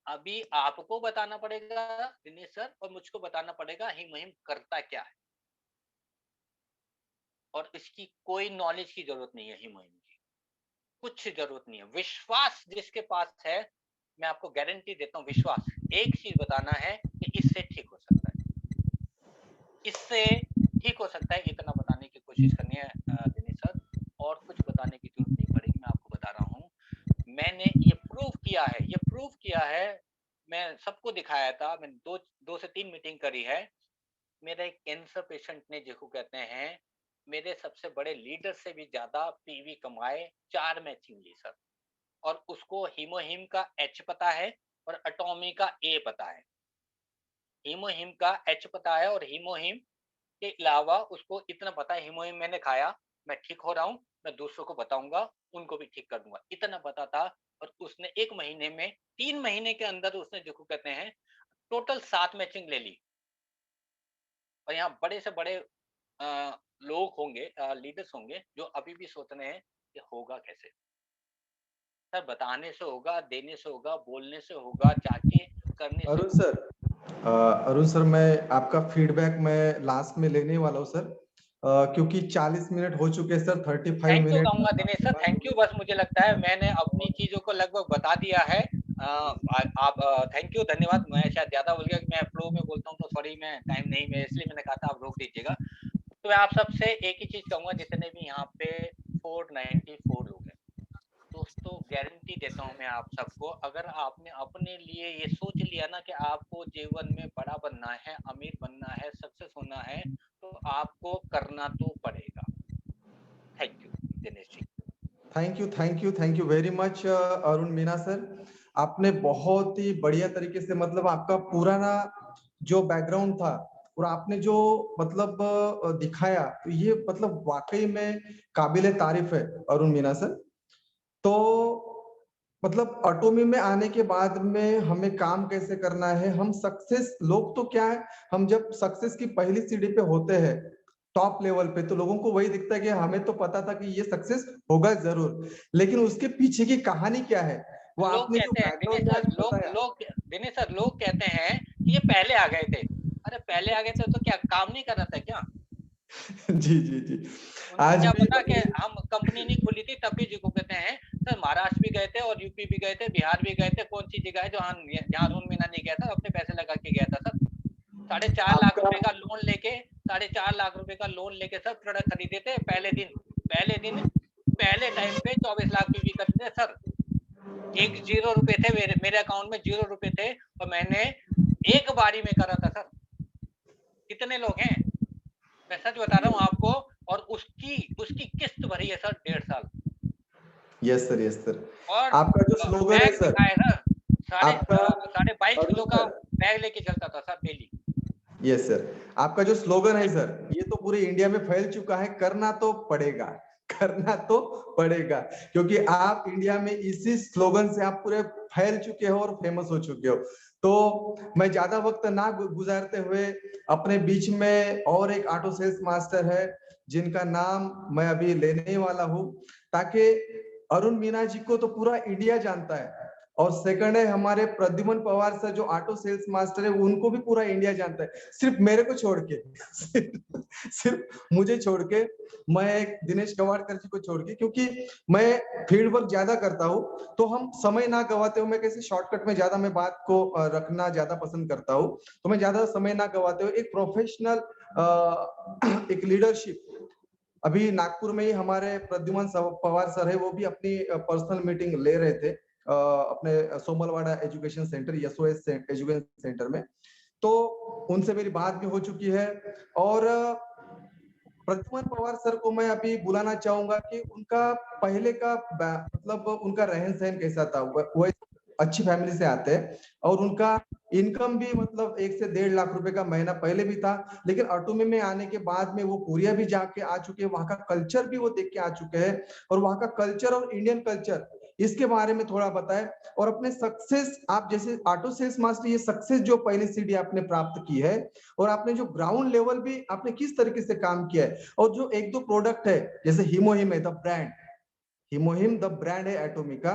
अभी आपको बताना पड़ेगा दिनेश सर, और मुझको बताना पड़ेगा हिमो हिम करता क्या है। और इसकी कोई नॉलेज की जरूरत नहीं है, हिमो हिम की कुछ जरूरत नहीं है। विश्वास जिसके पास है, मैं आपको गारंटी देता हूँ, विश्वास। एक चीज बताना है कि इससे ठीक हो सकता है, इससे ठीक हो सकता है, इतना बताने की कोशिश करनी है दिनेश सर। और कुछ बताने की जरूरत नहीं पड़ेगी, मैं आपको बता रहा हूँ। मैंने ये प्रूव किया है, मैं सबको दिखाया था। मैंने 2 से 3 मीटिंग करी है। मेरे एक कैंसर पेशेंट ने जिसको कहते हैं मेरे सबसे बड़े लीडर से भी ज्यादा पीवी कमाए 4 मैचिंग ली सर। और उसको हीमोहिम का एच पता है और एटॉमी का ए पता है। हीमोहिम का एच पता है और हीमोहिम के अलावा उसको इतना पता है हीमोहिम मैंने खाया, मैं ठीक हो रहा हूँ, मैं दूसरों को बताऊंगा, उनको भी ठीक कर दूंगा, इतना पता था। और उसने 1 महीने में 3 महीने के अंदर उसने जिसको कहते हैं टोटल 7 मैचिंग ले ली। और यहाँ बड़े से बड़े लोग होंगे, लीडर्स होंगे जो अभी भी सोच रहे हैं कि होगा कैसे। सर बताने से होगा, देने से होगा, बोलने से होगा, जाके करने से अरुण होगा। सर, अरुण सर, मैं आपका फीडबैक मैं लास्ट में लेने वाला हूँ सर, क्योंकि 40 मिनट हो चुके हैं सर, 35 थैंक यू मिनट कहूंगा दिनेश सर, थैंक यू। बस मुझे लगता है मैंने अपनी चीजों को लगभग बता दिया है। आप थैंक यू, धन्यवाद। मैं शायद ज्यादा बोल गया कि मैं फ्लो में बोलता हूँ तो सॉरी, मैं टाइम नहीं में इसलिए मैंने कहा था आप रोक दीजिएगा। तो मैं आप सबसे एक ही चीज कहूंगा, जितने भी यहाँ पे 494 लोग हैं दोस्तों, गारंटी देता हूँ मैं आप सबको, अगर आपने अपने लिए ये सोच लिया ना कि आपको जीवन में बड़ा बनना है, अमीर बनना है, सक्सेस होना है, तो आपको करना तो पड़ेगा। Thank you Dinesh ji. Thank you very much Arun Meena sir. आपने बहुत ही बढ़िया तरीके से, मतलब आपका पुराना जो बैकग्राउंड था और आपने जो मतलब दिखाया, तो ये मतलब वाकई में काबिले तारीफ है अरुण मीना सर। तो मतलब ऑटोमी में आने के बाद में हमें काम कैसे करना है, हम सक्सेस लोग तो क्या है, हम जब सक्सेस की पहली सीढ़ी पे होते हैं टॉप लेवल पे, तो लोगों को वही दिखता है कि हमें तो पता था कि ये सक्सेस होगा जरूर, लेकिन उसके पीछे की कहानी क्या है, वो लोग आपने जो कहते हैं दिनेश बैकग्राउंड में सर, आज लोग बताया। लोग दिनेश सर, लोग कहते हैं कि ये पहले आ गए थे। अरे पहले आ गए थे तो क्या काम नहीं कर रहा था क्या? जी जी जी। उनको आज क्या भी पता कि हम कंपनी नहीं खुली थी तब भी जिसको कहते हैं सर, महाराष्ट्र भी गए थे और यूपी भी गए थे, बिहार भी गए थे। कौन सी जगह है जहाँ अरुण मीना नहीं गया था, अपने पैसे लगा के गया था सर। 4.5 लाख आपका रुपए का लोन लेके 4.5 लाख रुपए का लोन लेके सर प्रोडक्ट खरीदे थे पहले दिन पहले टाइम पे 24 लाख पीवी करते थे सर। एक 0 रुपए थे मेरे अकाउंट में, 0 रुपए थे और मैंने एक बारी में करा था सर। कितने लोग हैं, मैं सच बता रहा हूँ आपको। और उसकी उसकी किस्त भरी है सर 1.5 साल। Yes sir, yes sir. और आपका जो स्लोगन है बैग सर, दिखाए सर, आपका, साढ़े 22 अरुण किलो का सर, बैग लेके चलता था सर डेली। यस सर, आपका जो स्लोगन है थैंक सर, ये तो पूरे इंडिया में फैल चुका है, करना तो पड़ेगा, करना तो पड़ेगा, क्योंकि आप इंडिया में इसी स्लोगन से आप पूरे फैल चुके हो और फेमस हो चुके हो। तो मैं ज्यादा वक्त ना गुजारते हुए, अपने बीच में और एक ऑटो सेल्स मास्टर है जिनका नाम मैं अभी लेने वाला हूँ, ताकि अरुण मीना जी को तो पूरा इंडिया जानता है, और सेकंड है हमारे प्रद्युमन पवार सर जो ऑटो सेल्स मास्टर है, उनको भी पूरा इंडिया जानता है, सिर्फ मेरे को छोड़ के सिर्फ मुझे छोड़ के, मैं दिनेश गवाड़कर जी को छोड़ के, क्योंकि मैं फील्ड वर्क ज्यादा करता हूँ, तो हम समय ना गवाते हुए, मैं कैसे शॉर्टकट में ज्यादा मैं बात को रखना ज्यादा पसंद करता हूँ, तो मैं ज्यादा समय ना गवाते हुए एक प्रोफेशनल एक लीडरशिप, अभी नागपुर में ही हमारे प्रद्युमन पवार सर है, वो भी अपनी पर्सनल मीटिंग ले रहे थे अपने Somalwada education centre, SOS education centre में, तो उनसे मेरी बात भी हो चुकी है। और प्रद्युमन पवार सर को मैं अभी बुलाना चाहूंगा कि उनका पहले का मतलब उनका रहन सहन कैसा था, वो अच्छी फैमिली से आते हैं, और उनका इनकम भी मतलब 1 से 1.5 लाख रुपए का महीना पहले भी था, लेकिन ऑटोमी में आने के बाद में वो कोरिया भी जाके आ चुके हैं, वहां का कल्चर भी वो देख के आ चुके हैं, और वहां का कल्चर और इंडियन कल्चर, इसके बारे में थोड़ा बताएं। और अपने सक्सेस, आप जैसे ऑटो सेल्स मास्टर, ये सक्सेस जो पहली सीढ़ी आपने प्राप्त की है, और आपने जो ग्राउंड लेवल भी आपने किस तरीके से काम किया है, और जो एक दो प्रोडक्ट है जैसे हीमोहिम है, द ब्रांड हीमोहिम द ब्रांड है एटोमी का,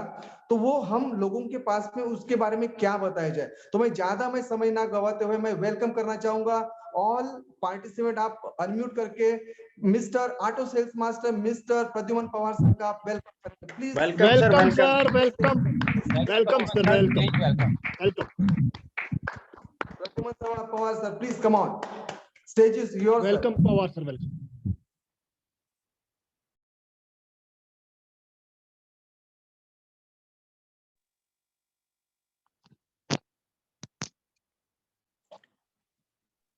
तो वो हम लोगों के पास में उसके बारे में क्या बताया जाए। तो मैं समय ना गवाते हुए मैं वेलकम करना चाहूंगा ऑल पार्टिसिपेंट, आप अनम्यूट करके mister auto sales master mister Pradyuman Pawar sir का आप वेलकम करें please. Welcome sir, welcome welcome. Sir, welcome, welcome sir, welcome, please welcome. Welcome, Pradyuman Pawar sir please come on, stage is your sir. Welcome Pawar sir, welcome.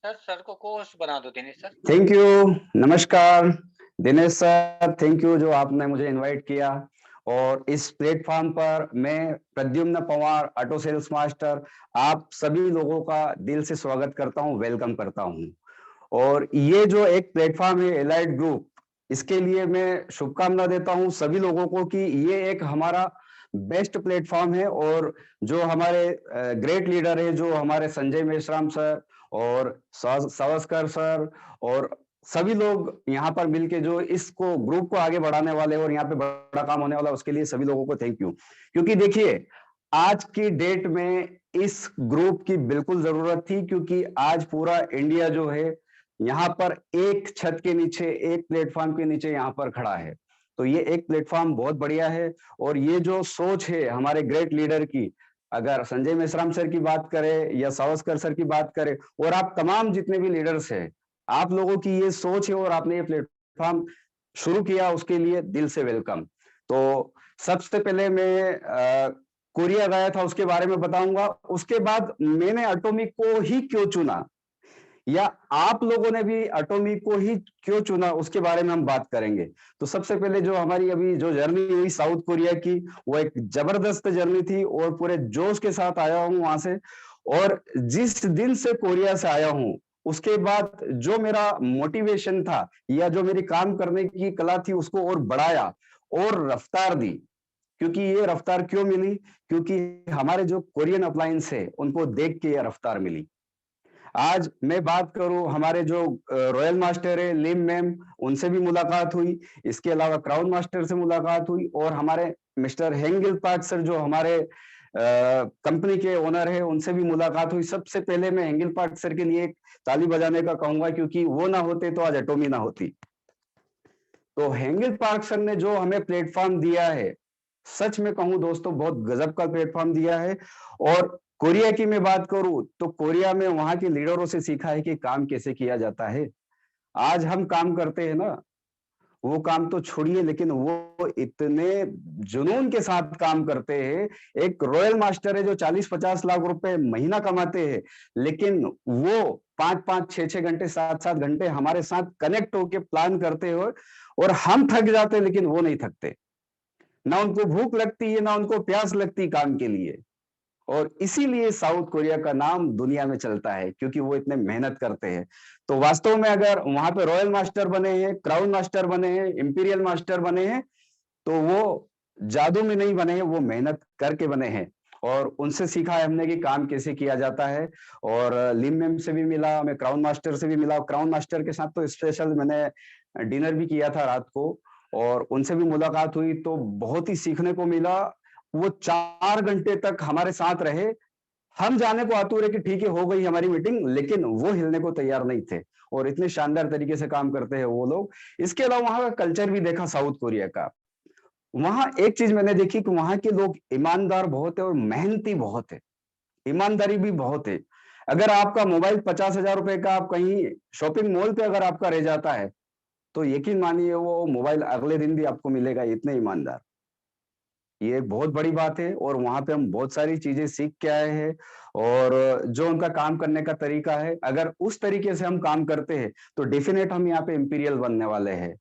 Sir को को host बना दो Dinesh sir. Thank you, नमस्कार Dinesh sir, thank you जो आपने मुझे invite किया। और इस प्लेटफॉर्म पर मैं Pradyumn Pawar, auto sales master, आप सभी लोगों का दिल से स्वागत करता हूं, वेलकम करता हूं। और ये जो एक प्लेटफॉर्म है एलाइट ग्रुप, इसके लिए मैं शुभकामना देता हूं सभी लोगों को कि ये एक हमारा बेस्ट प्लेटफॉर्म है। और जो हमारे ग्रेट लीडर है, जो हमारे संजय मेश्राम सर और सावस्कर सर और सभी लोग यहाँ पर मिलके जो इसको ग्रुप को आगे बढ़ाने वाले और यहाँ पे बड़ा काम होने वाला, उसके लिए सभी लोगों को थैंक यू। क्योंकि देखिए आज की डेट में इस ग्रुप की बिल्कुल जरूरत थी, क्योंकि आज पूरा इंडिया जो है यहाँ पर एक छत के नीचे, एक प्लेटफॉर्म के नीचे यहाँ पर खड़ा है। तो ये एक प्लेटफॉर्म बहुत बढ़िया है। और ये जो सोच है हमारे ग्रेट लीडर की, अगर संजय मेश्राम सर की बात करें या सावस्कर सर की बात करें और आप तमाम जितने भी लीडर्स हैं, आप लोगों की ये सोच है और आपने ये प्लेटफॉर्म शुरू किया, उसके लिए दिल से वेलकम। तो सबसे पहले मैं कोरिया गया था उसके बारे में बताऊंगा, उसके बाद मैंने एटॉमिक को ही क्यों चुना या आप लोगों ने भी एटॉमिक को ही क्यों चुना, उसके बारे में हम बात करेंगे। तो सबसे पहले जो हमारी अभी जो जर्नी हुई साउथ कोरिया की, वो एक जबरदस्त जर्नी थी और पूरे जोश के साथ आया हूं वहां से। और जिस दिन से कोरिया से आया हूं उसके बाद जो मेरा मोटिवेशन था या जो मेरी काम करने की कला थी, उसको और बढ़ाया और रफ्तार दी। क्योंकि ये रफ्तार क्यों मिली? क्योंकि हमारे जो कोरियन अप्लायंस है उनको देख के ये रफ्तार मिली। आज मैं बात करूं, हमारे जो रॉयल मास्टर है लिम मैम, उनसे भी मुलाकात हुई। इसके अलावा क्राउन मास्टर से मुलाकात हुई और हमारे मिस्टर हेंगिल पार्क सर जो हमारे कंपनी के ओनर है, उनसे भी मुलाकात हुई। सबसे पहले मैं हेंगिल पार्क सर के लिए एक ताली बजाने का कहूंगा, क्योंकि वो ना होते तो आज एटॉमी ना होती। तो हेंगिल पार्क सर ने जो हमें प्लेटफॉर्म दिया है, सच में कहूं दोस्तों, बहुत गजब का प्लेटफॉर्म दिया है। और कोरिया की मैं बात करूं तो कोरिया में वहां के लीडरों से सीखा है कि काम कैसे किया जाता है। आज हम काम करते हैं ना, वो काम तो छोड़िए, लेकिन वो इतने जुनून के साथ काम करते हैं। एक रॉयल मास्टर है जो 40-50 लाख रुपए महीना कमाते हैं, लेकिन वो 5-5, 6-6 घंटे, 7-7 घंटे हमारे साथ कनेक्ट होके प्लान करते हो। और हम थक जाते हैं लेकिन वो नहीं थकते, ना उनको भूख लगती है ना उनको प्यास लगती काम के लिए। और इसीलिए साउथ कोरिया का नाम दुनिया में चलता है, क्योंकि वो इतने मेहनत करते हैं। तो वास्तव में अगर वहां पे रॉयल मास्टर बने हैं, क्राउन मास्टर बने हैं, इंपीरियल मास्टर बने हैं, तो वो जादू में नहीं बने हैं, वो मेहनत करके बने हैं। और उनसे सीखा है हमने कि काम कैसे किया जाता है। और लिम मैम से भी मिला, मैं क्राउन मास्टर से भी मिला। क्राउन मास्टर के साथ तो स्पेशल मैंने डिनर भी किया था रात को, और उनसे भी मुलाकात हुई तो बहुत ही सीखने को मिला। वो 4 घंटे तक हमारे साथ रहे। हम जाने को आतुर है कि ठीक है हो गई हमारी मीटिंग, लेकिन वो हिलने को तैयार नहीं थे। और इतने शानदार तरीके से काम करते हैं वो लोग। इसके अलावा वहां का कल्चर भी देखा साउथ कोरिया का। वहां एक चीज मैंने देखी कि वहां के लोग ईमानदार बहुत है और मेहनती बहुत है, ईमानदारी भी बहुत है। अगर आपका मोबाइल 50,000 रुपए का आप कहीं शॉपिंग मॉल पे अगर आपका रह जाता है, तो यकीन मानिए वो मोबाइल अगले दिन भी आपको मिलेगा, इतने ईमानदार। ये एक बहुत बड़ी बात है। और वहां पे हम बहुत सारी चीजें सीख के आए हैं। और जो उनका काम करने का तरीका है, अगर उस तरीके से हम काम करते हैं तो डेफिनेट हम यहाँ पे इंपीरियल बनने वाले हैं।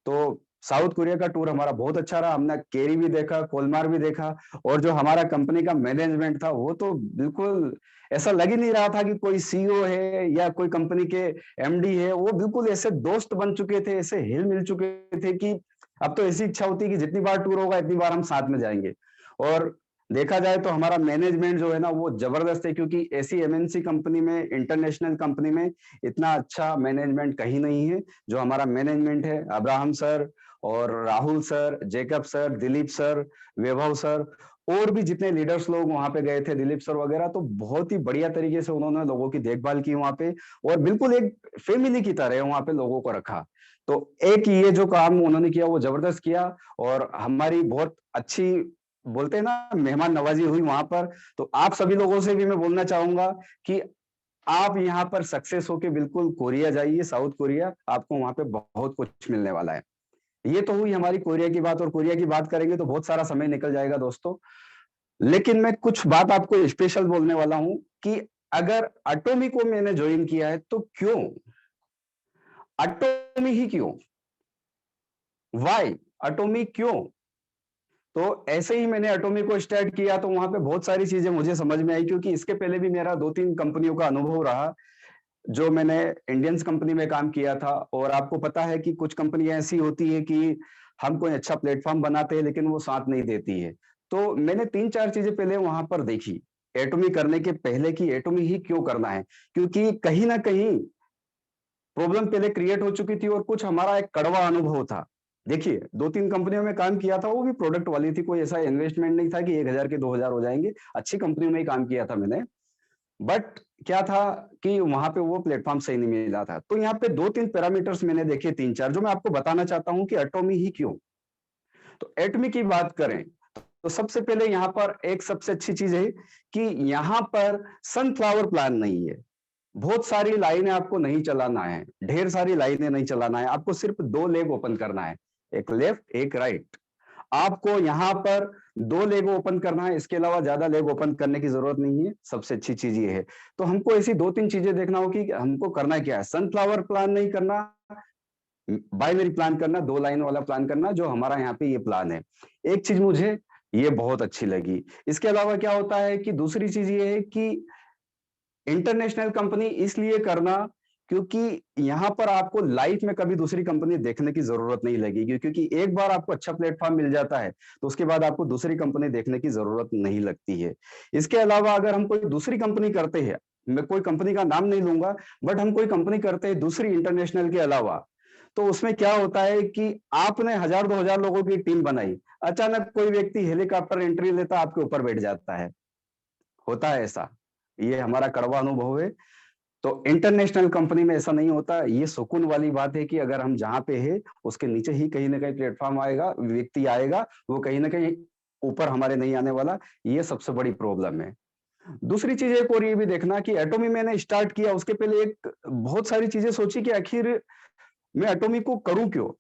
तो साउथ कोरिया का टूर हमारा बहुत अच्छा रहा। हमने केरी भी देखा, कोलमार भी देखा। और जो हमारा कंपनी का मैनेजमेंट था, वो तो बिल्कुल ऐसा लग ही नहीं रहा था कि कोई सीईओ है या कोई कंपनी के एमडी है। वो बिल्कुल ऐसे दोस्त बन चुके थे, ऐसे हिल मिल चुके थे कि अब तो ऐसी इच्छा होती है कि जितनी बार टूर होगा इतनी बार हम साथ में जाएंगे। और देखा जाए तो हमारा मैनेजमेंट जो है ना, वो जबरदस्त है, क्योंकि ऐसी एमएनसी कंपनी में, इंटरनेशनल कंपनी में इतना अच्छा मैनेजमेंट कहीं नहीं है जो हमारा मैनेजमेंट है। अब्राहम सर और Rahul sir, Jacob sir, Dilip sir, Vaibhav sir, और भी जितने लीडर्स लोग वहां पे गए थे, दिलीप सर वगैरह, तो बहुत ही बढ़िया तरीके से उन्होंने लोगों की देखभाल की वहां पे। और बिल्कुल एक फैमिली की तरह वहां पे लोगों को रखा। तो एक ये जो काम उन्होंने किया वो जबरदस्त किया। और हमारी बहुत अच्छी, बोलते हैं ना, मेहमान नवाजी हुई वहां पर। तो आप सभी लोगों से भी मैं बोलना चाहूंगा कि आप यहाँ पर सक्सेस होके बिल्कुल कोरिया जाइए, साउथ कोरिया, आपको वहां पे बहुत कुछ मिलने वाला है। ये तो हुई हमारी कोरिया की बात। और कोरिया की बात करेंगे तो बहुत सारा समय निकल जाएगा दोस्तों, लेकिन मैं कुछ बात आपको स्पेशल बोलने वाला हूं कि अगर एटॉमी को मैंने ज्वाइन किया है तो क्यों, एटॉमी ही क्यों, वाई एटॉमी क्यों? तो ऐसे ही मैंने एटॉमी को स्टार्ट किया तो वहां पे बहुत सारी चीजें मुझे समझ में आई, क्योंकि इसके पहले भी मेरा 2-3 कंपनियों का अनुभव रहा जो मैंने इंडियंस कंपनी में काम किया था। और आपको पता है कि कुछ कंपनियां ऐसी होती है कि हम कोई अच्छा प्लेटफॉर्म बनाते हैं लेकिन वो साथ नहीं देती है। तो मैंने 3-4 चीजें पहले वहां पर देखी एटॉमी करने के पहले कि एटॉमी ही क्यों करना है, क्योंकि कहीं ना कहीं प्रॉब्लम पहले क्रिएट हो चुकी थी और कुछ हमारा एक कड़वा अनुभव था। देखिए 2-3 कंपनियों में काम किया था, वो भी प्रोडक्ट वाली थी, कोई ऐसा इन्वेस्टमेंट नहीं था कि 1000 के 2000 हो जाएंगे। अच्छी कंपनियों में ही काम किया था मैंने, बट क्या था कि वहां पे वो प्लेटफॉर्म सही नहीं मिला था। तो यहाँ पे 2-3 पैरामीटर्स मैंने देखे, 3-4, जो मैं आपको बताना चाहता हूँ कि एटॉमी ही क्यों। तो एटॉमी की बात करें तो सबसे पहले यहाँ पर एक सबसे अच्छी चीज है कि यहाँ पर सनफ्लावर प्लान नहीं है। बहुत सारी लाइनें आपको नहीं चलाना है, ढेर सारी लाइनें नहीं चलाना है, आपको सिर्फ 2 लेग ओपन करना है, एक लेफ्ट एक राइट। आपको यहाँ पर 2 लेग ओपन करना है, इसके अलावा ज्यादा लेग ओपन करने की जरूरत नहीं है। सबसे अच्छी चीज ये है। तो हमको ऐसी 2-3 चीजें देखना होगी कि हमको करना क्या है। सनफ्लावर प्लान नहीं करना, बाइनरी प्लान करना, 2 लाइन वाला प्लान करना, जो हमारा यहाँ पे ये प्लान है। एक चीज मुझे ये बहुत अच्छी लगी। इसके अलावा क्या होता है कि दूसरी चीज ये है कि इंटरनेशनल कंपनी इसलिए करना क्योंकि यहाँ पर आपको लाइफ में कभी दूसरी कंपनी देखने की जरूरत नहीं लगेगी, क्योंकि एक बार आपको अच्छा प्लेटफॉर्म मिल जाता है तो उसके बाद आपको दूसरी कंपनी देखने की जरूरत नहीं लगती है। इसके अलावा अगर हम कोई दूसरी कंपनी करते हैं, मैं कोई कंपनी का नाम नहीं लूंगा, बट हम कोई कंपनी करते हैं दूसरी इंटरनेशनल के अलावा, तो उसमें क्या होता है कि आपने 1000-2000 लोगों की टीम बनाई, अचानक कोई व्यक्ति हेलीकॉप्टर एंट्री लेता आपके ऊपर बैठ जाता है। होता है ऐसा, ये हमारा कड़वा अनुभव है। तो इंटरनेशनल कंपनी में ऐसा नहीं होता। ये सुकून वाली बात है कि अगर हम जहां पे है उसके नीचे ही कहीं ना कहीं प्लेटफॉर्म आएगा, व्यक्ति आएगा, वो कहीं ना कहीं ऊपर हमारे नहीं आने वाला। ये सबसे बड़ी प्रॉब्लम है। दूसरी चीज एक और ये भी देखना कि एटॉमी मैंने स्टार्ट किया, उसके पहले एक बहुत सारी चीजें सोची कि आखिर मैं एटॉमी को करूं क्यों।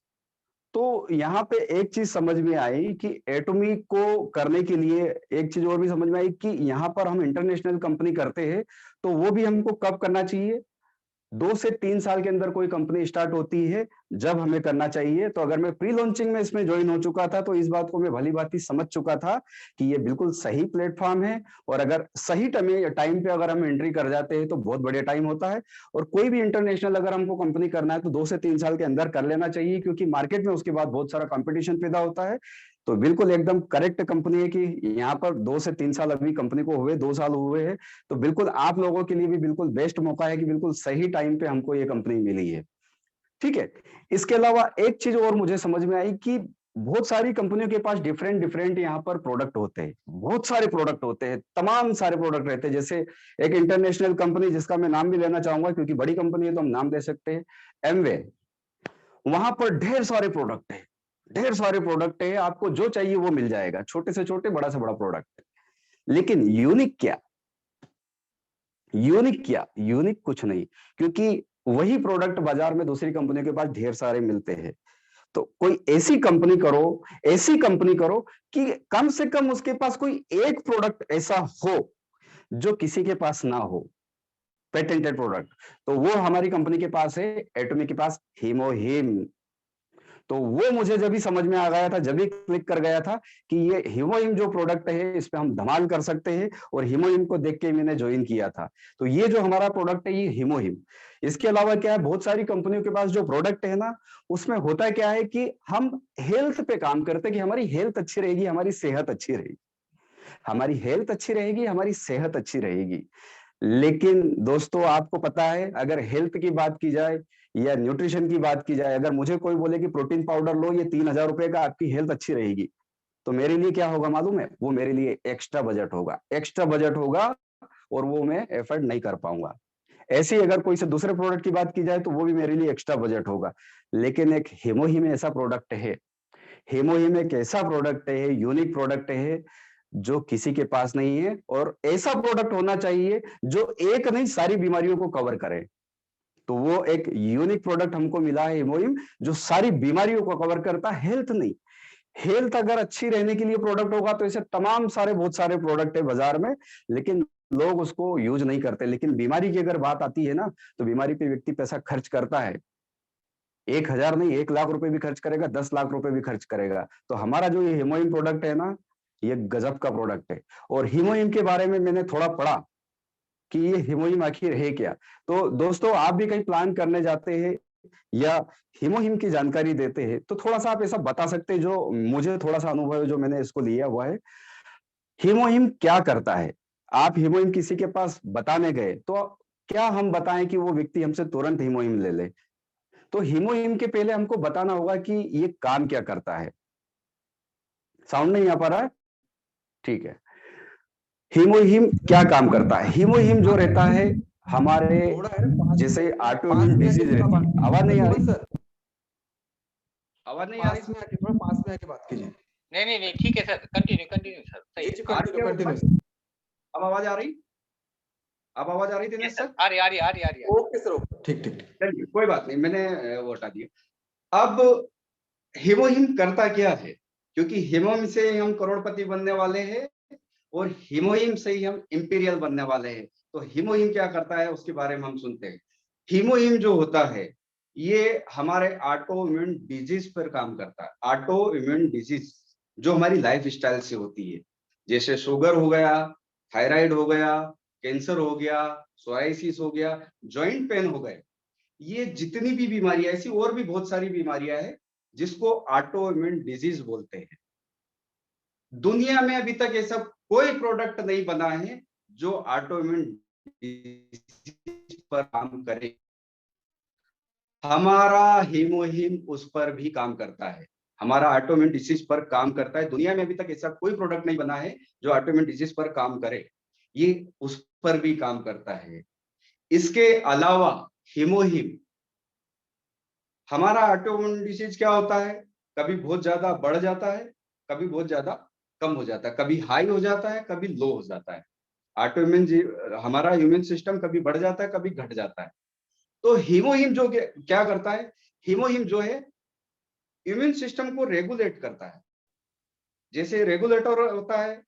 तो यहाँ पे एक चीज समझ में आई कि एटॉमी को करने के लिए एक चीज और भी समझ में आई कि यहाँ पर हम इंटरनेशनल कंपनी करते हैं तो वो भी हमको कब करना चाहिए। 2 से 3 साल के अंदर कोई कंपनी स्टार्ट होती है जब हमें करना चाहिए। तो अगर मैं प्री लॉन्चिंग में इसमें ज्वाइन हो चुका था तो इस बात को मैं भली भांति समझ चुका था कि ये बिल्कुल सही प्लेटफॉर्म है, और अगर सही टाइम पे अगर हम एंट्री कर जाते हैं तो बहुत बढ़िया टाइम होता है। और कोई भी इंटरनेशनल अगर हमको कंपनी करना है तो 2 से 3 साल के अंदर कर लेना चाहिए, क्योंकि मार्केट में उसके बाद बहुत सारा कॉम्पिटिशन पैदा होता है। तो बिल्कुल एकदम करेक्ट कंपनी है कि यहाँ पर 2 से 3 साल अभी कंपनी को हुए, 2 साल हुए हैं, तो बिल्कुल आप लोगों के लिए भी बिल्कुल बेस्ट मौका है कि बिल्कुल सही टाइम पे हमको ये कंपनी मिली है। ठीक है। इसके अलावा एक चीज और मुझे समझ में आई कि बहुत सारी कंपनियों के पास डिफरेंट यहाँ पर प्रोडक्ट होते हैं, बहुत सारे प्रोडक्ट होते हैं, तमाम सारे प्रोडक्ट रहते हैं। जैसे एक इंटरनेशनल कंपनी जिसका मैं नाम भी लेना चाहूंगा क्योंकि बड़ी कंपनी है तो हम नाम दे सकते हैं, एमवे। वहां पर ढेर सारे प्रोडक्ट है, ढेर सारे प्रोडक्ट है, आपको जो चाहिए वो मिल जाएगा, छोटे से छोटे बड़ा से बड़ा प्रोडक्ट। लेकिन यूनिक क्या, यूनिक क्या, यूनिक कुछ नहीं, क्योंकि वही प्रोडक्ट बाजार में दूसरी कंपनियों के पास ढेर सारे मिलते हैं। तो कोई ऐसी कंपनी करो, ऐसी कंपनी करो कि कम से कम उसके पास कोई एक प्रोडक्ट ऐसा हो जो किसी के पास ना हो, पेटेंटेड प्रोडक्ट। तो वो हमारी कंपनी के पास है, एटॉमी के पास हीमोहिम। तो वो मुझे जब भी समझ में आ गया था, जब भी क्लिक कर गया था कि ये हीमोहिम जो प्रोडक्ट है इस पे हम धमाल कर सकते हैं, और हीमोहिम को देख के मैंने ज्वाइन किया था। तो ये जो हमारा प्रोडक्ट है ये हीमोहिम। इसके अलावा क्या है, बहुत सारी कंपनियों के पास जो प्रोडक्ट है ना, उसमें होता क्या है कि हम हेल्थ पे काम करते हैं कि हमारी हेल्थ अच्छी रहेगी, हमारी सेहत अच्छी रहेगी, हमारी हेल्थ अच्छी रहेगी, हमारी सेहत अच्छी रहेगी। लेकिन दोस्तों आपको पता है, अगर हेल्थ की बात की जाए या न्यूट्रिशन की बात की जाए, अगर मुझे कोई बोले कि प्रोटीन पाउडर लो ये 3000 रुपए का, आपकी हेल्थ अच्छी रहेगी, तो मेरे लिए क्या होगा मालूम है, वो मेरे लिए एक्स्ट्रा बजट होगा, एक्स्ट्रा बजट होगा, और वो मैं एफर्ट नहीं कर पाऊंगा। ऐसे ही अगर कोई से दूसरे प्रोडक्ट की बात की जाए तो वो भी मेरे लिए एक्स्ट्रा बजट होगा। लेकिन एक हीमोहिम ऐसा प्रोडक्ट है, हीमोहिम एक ऐसा प्रोडक्ट है, यूनिक प्रोडक्ट है जो किसी के पास नहीं है, और ऐसा प्रोडक्ट होना चाहिए जो एक नहीं सारी बीमारियों को कवर करे। तो वो एक यूनिक प्रोडक्ट हमको मिला है हीमोहिम, जो सारी बीमारियों को कवर करता है, हेल्थ नहीं। हेल्थ अगर अच्छी रहने के लिए प्रोडक्ट होगा तो ऐसे तमाम सारे बहुत सारे प्रोडक्ट है बाजार में, लेकिन लोग उसको यूज नहीं करते। लेकिन बीमारी की अगर बात आती है ना, तो बीमारी पे व्यक्ति पैसा खर्च करता है। 1,000 नहीं, 1,00,000 रुपए भी खर्च करेगा, 10 लाख रुपए भी खर्च करेगा। तो हमारा जो ये हीमोहिम प्रोडक्ट है ना, ये गजब का प्रोडक्ट है। और हीमोहिम के बारे में मैंने थोड़ा पढ़ा कि ये हीमोहिम आखिर है क्या। तो दोस्तों, आप भी कहीं प्लान करने जाते हैं या हीमोहिम की जानकारी देते हैं, तो थोड़ा सा आप ऐसा बता सकते हैं, जो मुझे थोड़ा सा अनुभव है, जो मैंने इसको लिया हुआ है। हीमोहिम क्या करता है? आप हीमोहिम किसी के पास बताने गए, तो क्या हम बताएं कि वो व्यक्ति हमसे तुरंत हीमोहिम ले ले? तो हीमोहिम के पहले हमको बताना होगा कि ये काम क्या करता है। साउंड नहीं आ पा रहा है? ठीक है। हीमोहिम क्या काम करता है? हीमोहिम जो रहता है हमारे, थोड़ा है ना, जैसे पास ऑटोइम्यून में आके डिजीज थोड़ा रहती है। आवाज नहीं आ रही? सर, आवाज नहीं आ पास में रही? आके, थोड़ा पास में आके बात कीजिए। नहीं नहीं नहीं, ठीक है सर, कंटिन्यू कंटिन्यू सर, सही है। Continue continue. अब आवाज आ रही? अब आवाज आ रही थी Yes, दिनेश sir, सर? आ रही आ रही आ रही आ रही। ओके सर, ओके, ठीक ठीक ठीक। चलिए, कोई बात नहीं, मैंने वो हटा दिया। अब हीमोहिम करता क्या है? क्योंकि हीमोहिम से ही हम करोड़पति बनने वाले हैं और हीमोहिम से ही हम इंपीरियल बनने वाले हैं। तो हीमोहिम क्या करता है उसके बारे में हम सुनते हैं। हीमोहिम जो होता है, ये हमारे ऑटो इम्यून डिजीज पर काम करता है। ऑटो इम्यून डिजीज जो हमारी लाइफ स्टाइल से होती है, जैसे शुगर हो गया, थायराइड हो गया, कैंसर हो गया, सोराइसिस हो गया, जॉइंट पेन हो गए, ये जितनी भी बीमारियां, ऐसी और भी बहुत सारी बीमारियां हैं जिसको ऑटो इम्यून डिजीज बोलते हैं। दुनिया में अभी तक ऐसा कोई प्रोडक्ट नहीं बना है जो ऑटो इम्यून डिजीज पर काम करे। हमारा हीमोहिम उस पर भी काम करता है। हमारा ऑटो इम्यून डिजीज पर काम करता है। दुनिया में अभी तक ऐसा कोई प्रोडक्ट नहीं बना है जो ऑटो इम्यून डिजीज पर काम करे, ये उस पर भी काम करता है। इसके अलावा हीमोहिम, हमारा ऑटोइम्यून डिसीज क्या होता है, कभी बहुत ज्यादा बढ़ जाता है, कभी बहुत ज्यादा कम हो जाता है, कभी हाई हो जाता है, कभी लो हो जाता है। ऑटोइम्यून, हमारा इम्यून सिस्टम कभी बढ़ जाता है, कभी घट जाता है। तो हीमोहिम जो क्या करता है, हीमोहिम जो है इम्यून सिस्टम को रेगुलेट करता है। जैसे रेगुलेटर होता है,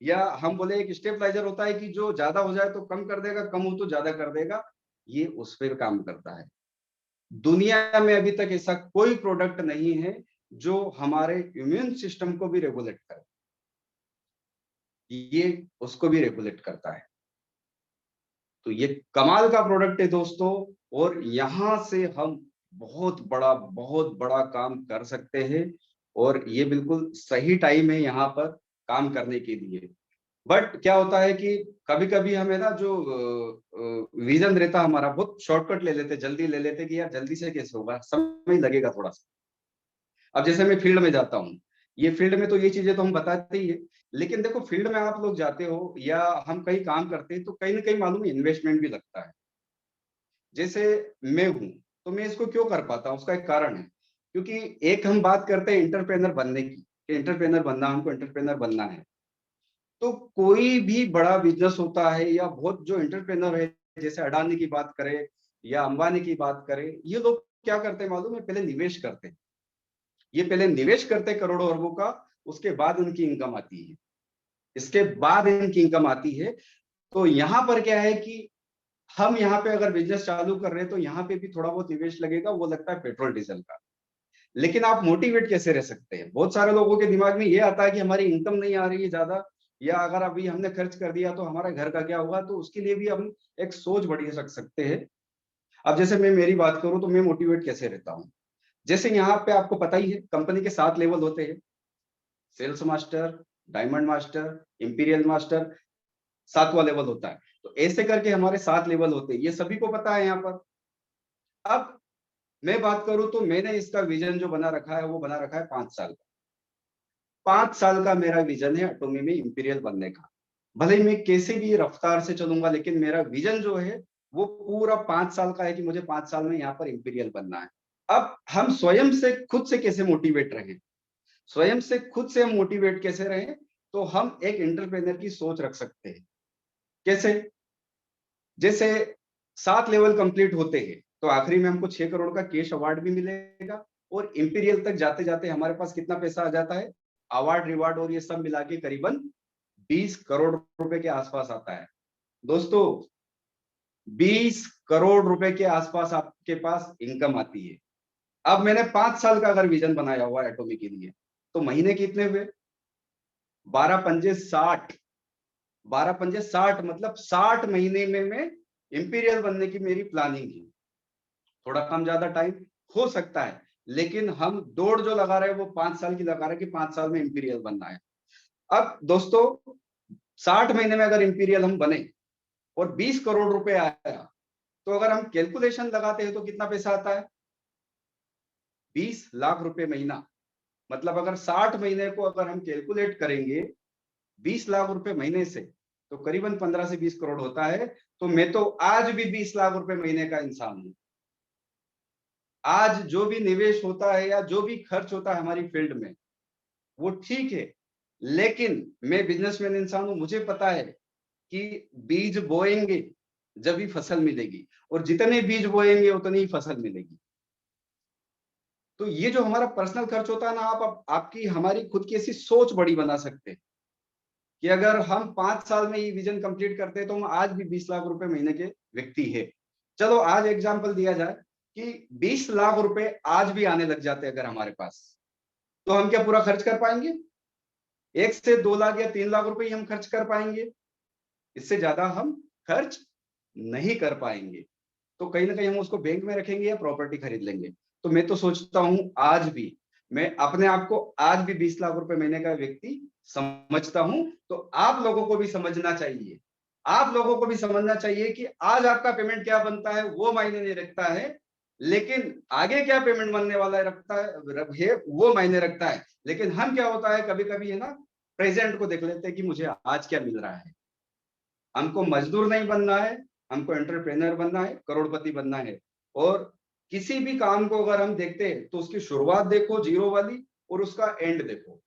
या हम बोले एक स्टेबलाइजर होता है कि जो ज्यादा हो जाए तो कम कर देगा, कम हो तो ज्यादा कर देगा, ये उस पर काम करता है। दुनिया में अभी तक ऐसा कोई प्रोडक्ट नहीं है जो हमारे इम्यून सिस्टम को भी रेगुलेट करे, ये उसको भी रेगुलेट करता है। तो ये कमाल का प्रोडक्ट है दोस्तों, और यहां से हम बहुत बड़ा काम कर सकते हैं। और ये बिल्कुल सही टाइम है यहाँ पर काम करने के लिए। बट क्या होता है कि कभी कभी हमें ना जो विजन रहता है हमारा, बहुत शॉर्टकट ले लेते, जल्दी ले लेते कि यार जल्दी से कैसे होगा, समय लगेगा थोड़ा सा। अब जैसे मैं फील्ड में जाता हूँ, ये फील्ड में तो ये चीजें तो हम बताते ही है, लेकिन देखो फील्ड में आप लोग जाते हो या हम कहीं काम करते हैं तो कहीं ना कहीं मालूम है इन्वेस्टमेंट भी लगता है। जैसे मैं हूं, तो मैं इसको क्यों कर पाता हूँ, उसका एक कारण है। क्योंकि एक हम बात करते हैं इंटरप्रेनर बनने की, इंटरप्रेनर बनना, हमको इंटरप्रेनर बनना है। तो कोई भी बड़ा बिजनेस होता है या बहुत जो एंटरप्रेन्योर है, जैसे अडानी की बात करें या अंबानी की बात करें, ये लोग क्या करते हैं मालूम है, पहले निवेश करते हैं। ये पहले निवेश करते हैं करोड़ों अरबों का, उसके बाद उनकी इनकम आती है, इसके बाद इनकी इनकम आती है। तो यहाँ पर क्या है कि हम यहाँ पे अगर बिजनेस चालू कर रहे हैं तो यहाँ पे भी थोड़ा बहुत निवेश लगेगा, वो लगता है पेट्रोल डीजल का। लेकिन आप मोटिवेट कैसे रह सकते हैं? बहुत सारे लोगों के दिमाग में ये आता है कि हमारी इनकम नहीं आ रही है ज्यादा, या अगर अभी हमने खर्च कर दिया तो हमारे घर का क्या होगा। तो उसके लिए भी हम एक सोच बढ़िया रख सकते हैं। अब जैसे मैं मेरी बात करूं तो मैं मोटिवेट कैसे रहता हूं, जैसे यहाँ पे आपको पता ही है कंपनी के 7 लेवल होते हैं, sales master, diamond master, imperial master, 7वां लेवल होता है। तो ऐसे करके हमारे 7 लेवल होते हैं, ये सभी को पता है यहाँ पर। अब मैं बात करूं तो मैंने इसका विजन जो बना रखा है वो बना रखा है 5 साल का। 5 साल का मेरा विजन है एटॉमी में इंपीरियल बनने का। भले ही मैं कैसे भी रफ्तार से चलूंगा, लेकिन मेरा विजन जो है वो पूरा 5 साल का है कि मुझे 5 साल में यहाँ पर इंपीरियल बनना है। अब हम स्वयं से खुद से कैसे मोटिवेट रहें, स्वयं से खुद से हम मोटिवेट कैसे रहें, तो हम एक एंटरप्रेन्योर की सोच रख सकते हैं। कैसे? जैसे 7 लेवल कंप्लीट होते हैं तो आखिरी में हमको 6 करोड़ का कैश अवार्ड भी मिलेगा, और इंपीरियल तक जाते जाते हमारे पास कितना पैसा आ जाता है, अवार्ड रिवार्ड और ये सब मिला के करीबन 20 करोड़ रुपए के आसपास आता है। दोस्तों 20 करोड़ रुपए के आसपास आपके पास इनकम आती है। अब मैंने 5 साल का अगर विजन बनाया हुआ है एटॉमिक के लिए, तो महीने कितने हुए? 12 पंजे 60, 12 पंजे 60, मतलब 60 महीने में मैं इंपीरियल बनने की मेरी प्लानिंग है। थोड़ा कम ज्यादा टाइम हो सकता है, लेकिन हम दौड़ जो लगा रहे हैं वो 5 साल की लगा रहे हैं कि 5 साल में इंपीरियल बनना है। अब दोस्तों 60 महीने में अगर इंपीरियल हम बने और 20 करोड़ रुपए आया, तो अगर हम कैलकुलेशन लगाते हैं तो कितना पैसा आता है? 20 लाख रुपए महीना। मतलब अगर 60 महीने को अगर हम कैलकुलेट करेंगे 20 लाख रुपए महीने से, तो करीबन 15 से 20 करोड़ होता है। तो मैं तो आज भी 20 लाख रुपए महीने का इंसान हूं। आज जो भी निवेश होता है या जो भी खर्च होता है हमारी फील्ड में, वो ठीक है, लेकिन मैं बिजनेसमैन इंसान हूं, मुझे पता है कि बीज बोएंगे जब ही फसल मिलेगी, और जितने बीज बोएंगे उतनी ही फसल मिलेगी। तो ये जो हमारा पर्सनल खर्च होता है ना, आपकी हमारी खुद की ऐसी सोच बड़ी बना सकते हैं कि अगर हम 5 साल में ये विजन कंप्लीट करते हैं तो हम आज भी 20 लाख रुपए महीने के व्यक्ति है। चलो आज एग्जांपल दिया जाए कि 20 लाख रुपए आज भी आने लग जाते अगर हमारे पास, तो हम क्या पूरा खर्च कर पाएंगे? 1 से 2 लाख या 3 लाख रुपए ही हम खर्च कर पाएंगे, इससे ज्यादा हम खर्च नहीं कर पाएंगे। तो कहीं ना कहीं हम उसको बैंक में रखेंगे या प्रॉपर्टी खरीद लेंगे। तो मैं तो सोचता हूं आज भी मैं अपने आप को आज भी 20 लाख रुपए महीने का व्यक्ति समझता हूं। तो आप लोगों को भी समझना चाहिए, आप लोगों को भी समझना चाहिए कि आज आपका पेमेंट क्या बनता है वो मायने नहीं रखता है, लेकिन आगे क्या पेमेंट बनने वाला है वो मायने रखता है। लेकिन हम क्या होता है कभी कभी है ना, प्रेजेंट को देख लेते हैं कि मुझे आज क्या मिल रहा है। हमको मजदूर नहीं बनना है, हमको एंटरप्रेन्योर बनना है, करोड़पति बनना है। और किसी भी काम को अगर हम देखते हैं तो उसकी शुरुआत देखो जीरो वाली और उसका एंड देखो।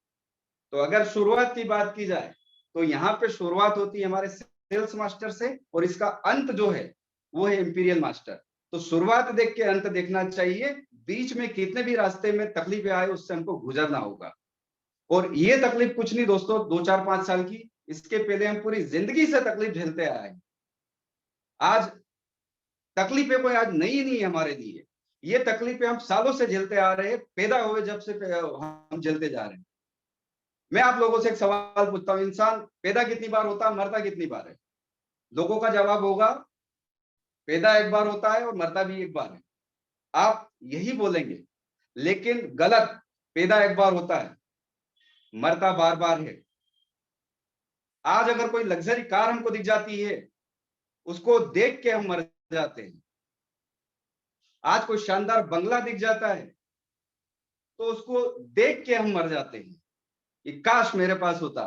तो अगर शुरुआत की बात की जाए तो यहाँ पे शुरुआत होती है हमारे सेल्स मास्टर से, और इसका अंत जो है वो है इंपीरियल मास्टर। तो शुरुआत देख के अंत देखना चाहिए, बीच में कितने भी रास्ते में तकलीफें आए उससे हमको गुजरना होगा। और ये तकलीफ कुछ नहीं दोस्तों 2-4-5 साल की, इसके पहले हम पूरी जिंदगी से तकलीफ झेलते आए हैं। आज तकलीफें कोई आज नई नहीं है हमारे लिए, ये तकलीफें हम सालों से झेलते आ रहे हैं, पैदा हुए जब से हम झेलते जा रहे हैं। मैं आप लोगों से एक सवाल पूछता हूं, इंसान पैदा कितनी बार होता है, मरता कितनी बार है? लोगों का जवाब होगा पैदा एक बार होता है और मरता भी एक बार है। आप यही बोलेंगे, लेकिन गलत। पैदा एक बार होता है, मरता बार बार है। आज अगर कोई लग्जरी कार हमको दिख जाती है, उसको देख के हम मर जाते हैं। आज कोई शानदार बंगला दिख जाता है तो उसको देख के हम मर जाते हैं कि काश मेरे पास होता।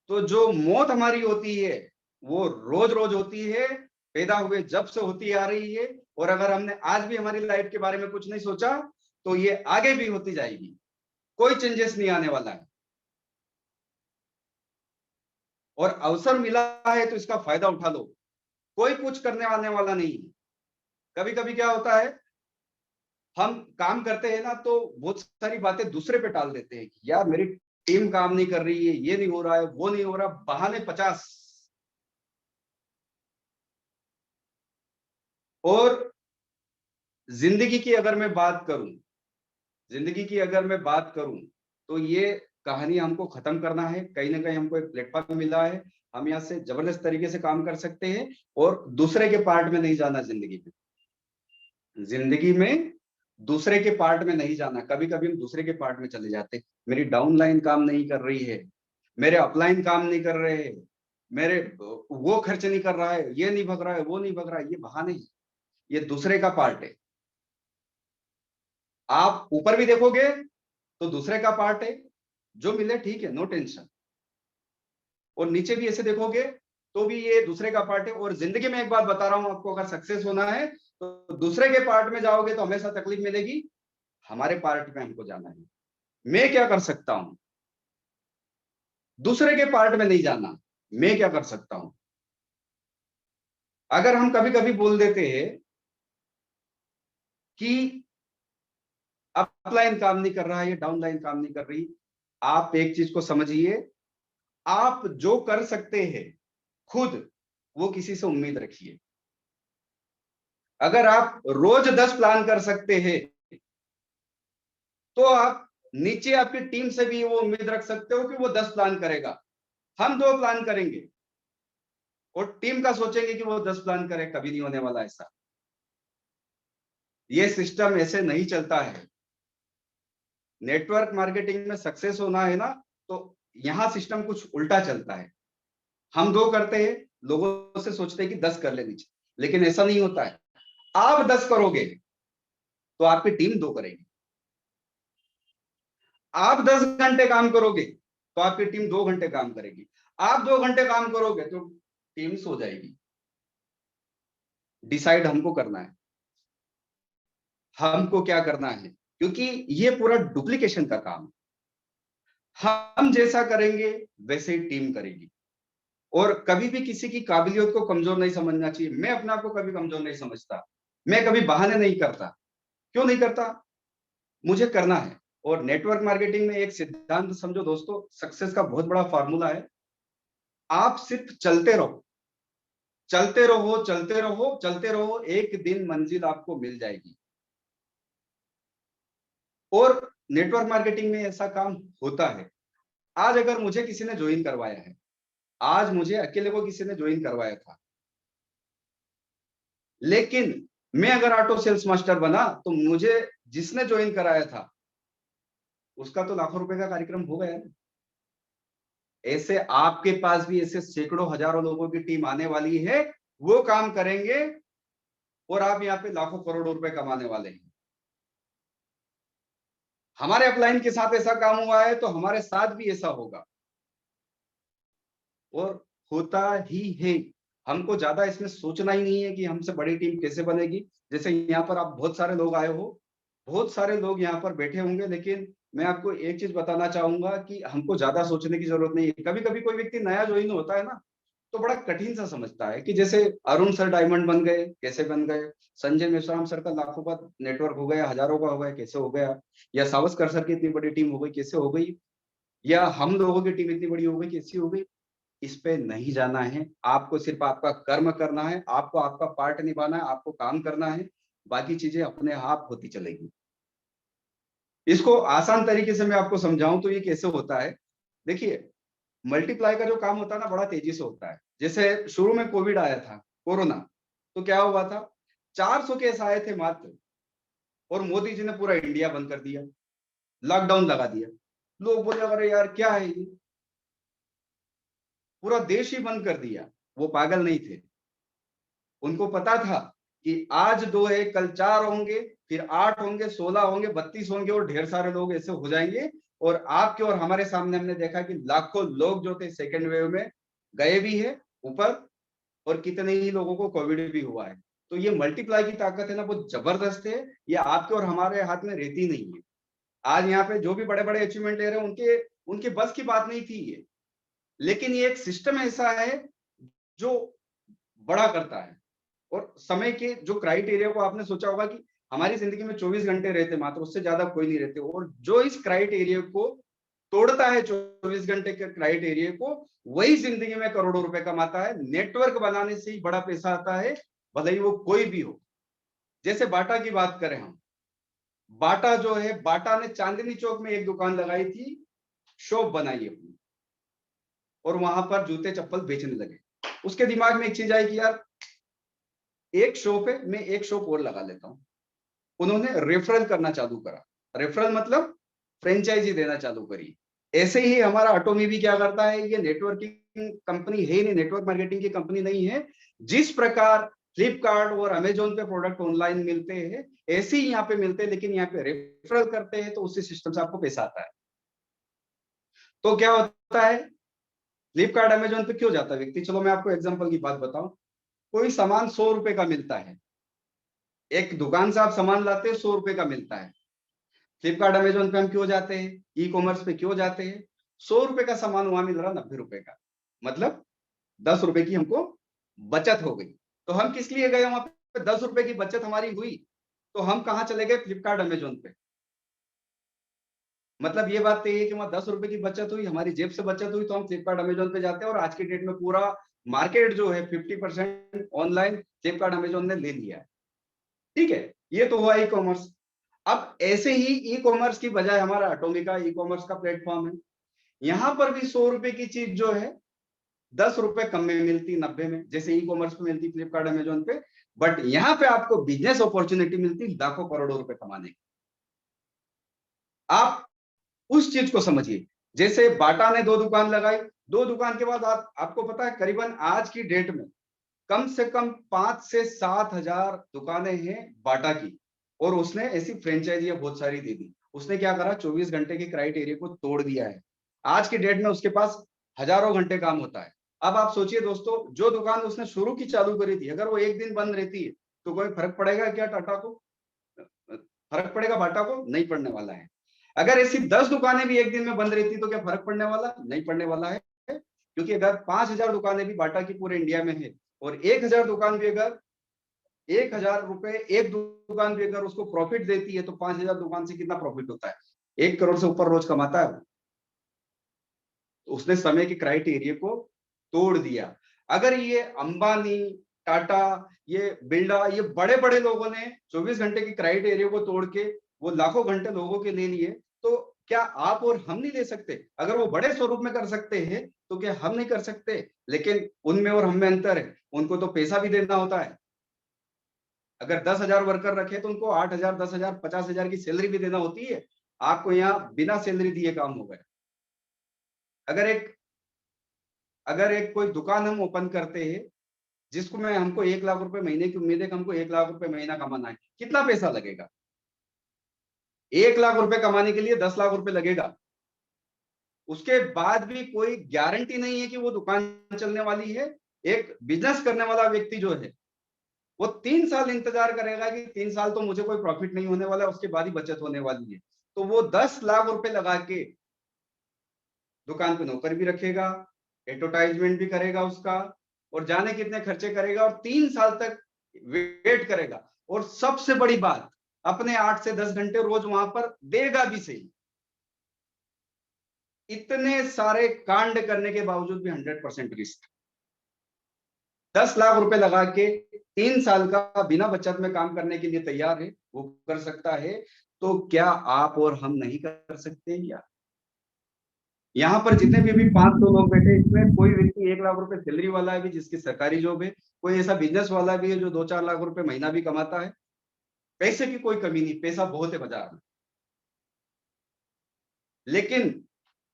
तो जो मौत हमारी होती है वो रोज रोज होती है, पैदा हुए जब से होती आ रही है। और अगर हमने आज भी हमारी लाइफ के बारे में कुछ नहीं सोचा तो ये आगे भी होती जाएगी, कोई चेंजेस नहीं आने वाला है। और अवसर मिला है तो इसका फायदा उठा लो, कोई कुछ करने आने वाला नहीं। कभी कभी क्या होता है, हम काम करते हैं ना तो बहुत सारी बातें दूसरे पे टाल देते हैं कि यार मेरी टीम काम नहीं कर रही है, ये नहीं हो रहा है, वो नहीं हो रहा, बहाने 50। और जिंदगी की अगर मैं बात करूं, जिंदगी की अगर मैं बात करूं तो ये कहानी हमको खत्म करना है। कहीं ना कहीं हमको एक प्लेटफॉर्म मिला है, हम यहाँ से जबरदस्त तरीके से काम कर सकते हैं और दूसरे के पार्ट में नहीं जाना। जिंदगी में दूसरे के पार्ट में नहीं जाना। कभी कभी हम दूसरे के पार्ट में चले जाते हैं, मेरी डाउन लाइन काम नहीं कर रही है, मेरे अपलाइन काम नहीं कर रहे हैं, मेरे वो खर्च नहीं कर रहा है, ये नहीं भग रहा है, वो नहीं भग रहा है, ये बहाने हैं, ये दूसरे का पार्ट है। आप ऊपर भी देखोगे तो दूसरे का पार्ट है, जो मिले ठीक है, नो टेंशन। और नीचे भी ऐसे देखोगे तो भी ये दूसरे का पार्ट है। और जिंदगी में एक बात बता रहा हूं आपको, अगर सक्सेस होना है तो दूसरे के पार्ट में जाओगे तो हमेशा तकलीफ मिलेगी, हमारे पार्ट में हमको जाना है। मैं क्या कर सकता हूं? दूसरे के पार्ट में नहीं जाना, मैं क्या कर सकता हूं? अगर हम कभी कभी बोल देते हैं कि अपलाइन काम नहीं कर रहा है, ये डाउन लाइन काम नहीं कर रही, आप एक चीज को समझिए, आप जो कर सकते हैं खुद, वो किसी से उम्मीद रखिए। अगर आप रोज 10 प्लान कर सकते हैं तो आप नीचे आपकी टीम से भी वो उम्मीद रख सकते हो कि वो 10 प्लान करेगा। हम 2 प्लान करेंगे और टीम का सोचेंगे कि वो 10 प्लान करे, कभी नहीं होने वाला ऐसा। ये सिस्टम ऐसे नहीं चलता है। नेटवर्क मार्केटिंग में सक्सेस होना है ना, तो यहां सिस्टम कुछ उल्टा चलता है। हम 2 करते हैं, लोगों से सोचते हैं कि 10 कर ले नीचे, लेकिन ऐसा नहीं होता है। आप 10 करोगे तो आपकी टीम 2 करेगी। आप 10 घंटे काम करोगे तो आपकी टीम 2 घंटे काम करेगी। आप 2 घंटे काम करोगे तो टीम सो जाएगी। डिसाइड हमको करना है, हमको क्या करना है, क्योंकि ये पूरा डुप्लीकेशन का काम है। हम जैसा करेंगे वैसे ही टीम करेगी। और कभी भी किसी की काबिलियत को कमजोर नहीं समझना चाहिए। मैं अपने आप को कभी कमजोर नहीं समझता। मैं कभी बहाने नहीं करता। क्यों नहीं करता? मुझे करना है। और नेटवर्क मार्केटिंग में एक सिद्धांत समझो दोस्तों, सक्सेस का बहुत बड़ा फार्मूला है। आप सिर्फ चलते रहो, चलते रहो, चलते रहो, चलते रहो, एक दिन मंजिल आपको मिल जाएगी। और नेटवर्क मार्केटिंग में ऐसा काम होता है। आज अगर मुझे किसी ने ज्वाइन करवाया है, आज मुझे अकेले को किसी ने ज्वाइन करवाया था, लेकिन मैं अगर ऑटो सेल्स मास्टर बना तो मुझे जिसने ज्वाइन कराया था उसका तो लाखों रुपए का कार्यक्रम हो गया ना। ऐसे आपके पास भी ऐसे सैकड़ों हजारों लोगों की टीम आने वाली है, वो काम करेंगे और आप यहाँ पे लाखों करोड़ों रुपए कमाने वाले हैं। हमारे अपलाइन के साथ ऐसा काम हुआ है तो हमारे साथ भी ऐसा होगा और होता ही है। हमको ज्यादा इसमें सोचना ही नहीं है कि हमसे बड़ी टीम कैसे बनेगी। जैसे यहाँ पर आप बहुत सारे लोग आए हो, बहुत सारे लोग यहाँ पर बैठे होंगे, लेकिन मैं आपको एक चीज बताना चाहूंगा कि हमको ज्यादा सोचने की जरूरत नहीं है। कभी कभी कोई व्यक्ति नया ज्वाइन होता है ना, तो बड़ा कठिन सा समझता है कि जैसे अरुण सर डायमंड बन गए, कैसे बन गए, संजय मेश्राम सर का लाखों का नेटवर्क हो गया, हजारों का हो गया, कैसे हो गया, या सावस्कर सर की इतनी बड़ी टीम हो गई, कैसे हो गई, या हम लोगों की टीम इतनी बड़ी हो गई, कैसी हो गई। इस पे नहीं जाना है। आपको सिर्फ आपका कर्म करना है, आपको आपका पार्ट निभाना है, आपको काम करना है, बाकी चीजें अपने आप होती चलेगी। इसको आसान तरीके से मैं आपको समझाऊं तो ये कैसे होता है, देखिए मल्टीप्लाई का जो काम होता है ना, बड़ा तेजी से होता है। जैसे शुरू में कोविड आया था, कोरोना, तो क्या हुआ था, 400 केस आए थे मात्र, और मोदी जी ने पूरा इंडिया बंद कर दिया, लॉकडाउन लगा दिया। लोग बोले अरे यार क्या है ये, पूरा देश ही बंद कर दिया। वो पागल नहीं थे, उनको पता था कि आज 2 है, कल 4 होंगे, फिर 8 होंगे, 16 होंगे, 32 होंगे, और ढेर सारे लोग ऐसे हो जाएंगे। और आपके और हमारे सामने हमने देखा कि लाखों लोग जो थे सेकेंड वेव में गए भी है ऊपर, और कितने ही लोगों को कोविड भी हुआ है। तो ये मल्टीप्लाई की ताकत है ना, बहुत जबरदस्त है। ये आपके और हमारे हाथ में रहती नहीं है। आज यहाँ पे जो भी बड़े बड़े अचीवमेंट ले रहे हैं, उनके उनके बस की बात नहीं थी ये, लेकिन ये एक सिस्टम ऐसा है जो बड़ा करता है। और समय के जो क्राइटेरिया को आपने सोचा होगा कि हमारी जिंदगी में 24 घंटे रहते मात्र, उससे ज्यादा कोई नहीं रहते, और जो इस क्राइटेरिया को तोड़ता है, 24 घंटे के क्राइटेरिया को, वही जिंदगी में करोड़ों रुपए कमाता है। नेटवर्क बनाने से ही बड़ा पैसा आता है, भले ही वो कोई भी हो। जैसे बाटा की बात करें हम, बाटा जो है, बाटा ने चांदनी चौक में एक दुकान लगाई थी, शॉप बनाई अपनी, और वहां पर जूते चप्पल बेचने लगे। उसके दिमाग में एक चीज आई कि यार एक शॉप है, मैं एक शॉप और लगा लेता हूं। उन्होंने रेफरल करना चालू करा। रेफरल मतलब फ्रेंचाइजी देना चालू करी। ऐसे ही हमारा ऑटोमी भी क्या करता है, ये नेटवर्किंग कंपनी है नहीं, नेटवर्क मार्केटिंग की कंपनी नहीं है। जिस प्रकार फ्लिपकार्ट और अमेजोन पे प्रोडक्ट ऑनलाइन मिलते हैं, ऐसे ही यहाँ पे मिलते हैं, लेकिन यहाँ पे रेफरल करते हैं, तो उसी सिस्टम से आपको पैसा आता है। तो क्या होता है, फ्लिपकार्ट अमेजोन पे क्यों जाता है व्यक्ति? चलो मैं आपको एग्जांपल की बात बताऊं। कोई सामान 100 रुपए का मिलता है, एक दुकान से आप सामान लाते हैं, 100 रुपए का मिलता है। फ्लिपकार्ट अमेजोन पे हम क्यों जाते हैं, ई कॉमर्स पे क्यों जाते हैं? 100 रुपए का सामान वहां मिल रहा 90 रुपए का, मतलब 10 रुपए की हमको बचत हो गई। तो हम किस लिए गए वहां पे? 10 रुपए की बचत हमारी हुई, तो हम कहाँ चले गए? फ्लिपकार्ट अमेजोन पे। मतलब ये बात तो ये कि वहां 10 रुपए की बचत हुई, हमारी जेब से बचत हुई, तो हम फ्लिपकार्ट अमेजोन पे जाते हैं, और आज की डेट में पूरा मार्केट जो है 50% ऑनलाइन फ्लिपकार्ट अमेजोन ने ले लिया है। ठीक है, ये तो हुआ ई कॉमर्स। अब ऐसे ही ई कॉमर्स की बजाय हमारा अटोमिका ई कॉमर्स का प्लेटफॉर्म है। यहाँ पर भी 100 रुपए की चीज जो है 10 रुपए कम में मिलती, 90 में, जैसे ई कॉमर्स पे मिलती फ्लिपकार्ट अमेजोन पे। बट यहाँ पे आपको बिजनेस अपॉर्चुनिटी मिलती लाखों करोड़ों रुपए कमाने की। आप उस चीज को समझिए। जैसे बाटा ने 2 दुकान लगाई, 2 दुकान के बाद आपको पता है करीबन आज की डेट में कम से कम 5 से 7 हजार दुकानें हैं बाटा की, और उसने ऐसी फ्रेंचाइजी बहुत सारी दे दी। उसने क्या करा, 24 घंटे के क्राइटेरिया को तोड़ दिया है। आज की डेट में उसके पास हजारों घंटे काम होता है। अब आप सोचिए दोस्तों, जो दुकान उसने शुरू की चालू करी थी, अगर वो एक दिन बंद रहती है तो कोई फर्क पड़ेगा क्या टाटा को? फर्क पड़ेगा बाटा को? नहीं पड़ने वाला है। अगर ऐसी 10 दुकानें भी एक दिन में बंद रहती तो क्या फर्क पड़ने वाला? नहीं पड़ने वाला है। क्योंकि अगर 5000 दुकानें भी बाटा की पूरे इंडिया में है, और 1000 दुकान भी अगर 1000 रुपए एक दुकान भी अगर उसको प्रॉफिट देती है, तो 5000 दुकान से कितना प्रॉफिट होता है? 1 करोड़ से ऊपर रोज कमाता है। तो उसने समय के क्राइटेरिया को तोड़ दिया। अगर ये अंबानी, टाटा, ये बिरला, ये बड़े बड़े लोगों ने 24 घंटे की क्राइटेरिया को तोड़ के वो लाखों घंटे लोगों के ले लिए, तो क्या आप और हम नहीं ले सकते? अगर वो बड़े स्वरूप में कर सकते हैं तो क्या हम नहीं कर सकते? लेकिन उनमें और हम में अंतर है, उनको तो पैसा भी देना होता है। अगर 10,000 वर्कर रखे तो उनको 8,000, 10,000, 50,000 की सैलरी भी देना होती है। आपको यहाँ बिना सैलरी दिए काम हो गया। अगर एक कोई दुकान हम ओपन करते हैं जिसको मैं हमको 1 लाख रुपए महीने की उम्मीद है कि हमको 1 लाख रुपए महीना कमाना है, कितना पैसा लगेगा? 1 लाख रुपए कमाने के लिए 10 लाख रुपए लगेगा। उसके बाद भी कोई गारंटी नहीं है कि वो दुकान चलने वाली है। एक बिजनेस करने वाला व्यक्ति जो है वो 3 साल इंतजार करेगा कि 3 साल तो मुझे कोई प्रॉफिट नहीं होने वाला, उसके बाद ही बचत होने वाली है। तो वो 10 लाख रुपए लगा के दुकान पे नौकर भी रखेगा, एडवर्टाइजमेंट भी करेगा उसका, और जाने कितने खर्चे करेगा, और 3 साल तक वेट करेगा। और सबसे बड़ी बात, अपने 8 से 10 घंटे रोज वहां पर देगा भी सही। इतने सारे कांड करने के बावजूद भी 100% रिस्क। 10 लाख रुपए लगा के 3 साल का बिना बचत में काम करने के लिए तैयार है, वो कर सकता है। तो क्या आप और हम नहीं कर सकते हैं क्या? यहाँ पर जितने भी 500 लोग बैठे, इसमें कोई व्यक्ति 1 लाख रुपए सैलरी वाला है भी जिसकी सरकारी जॉब है, कोई ऐसा बिजनेस वाला भी है जो 2-4 लाख रुपए महीना भी कमाता है। पैसे की कोई कमी नहीं, पैसा बहुत है बाजार में। लेकिन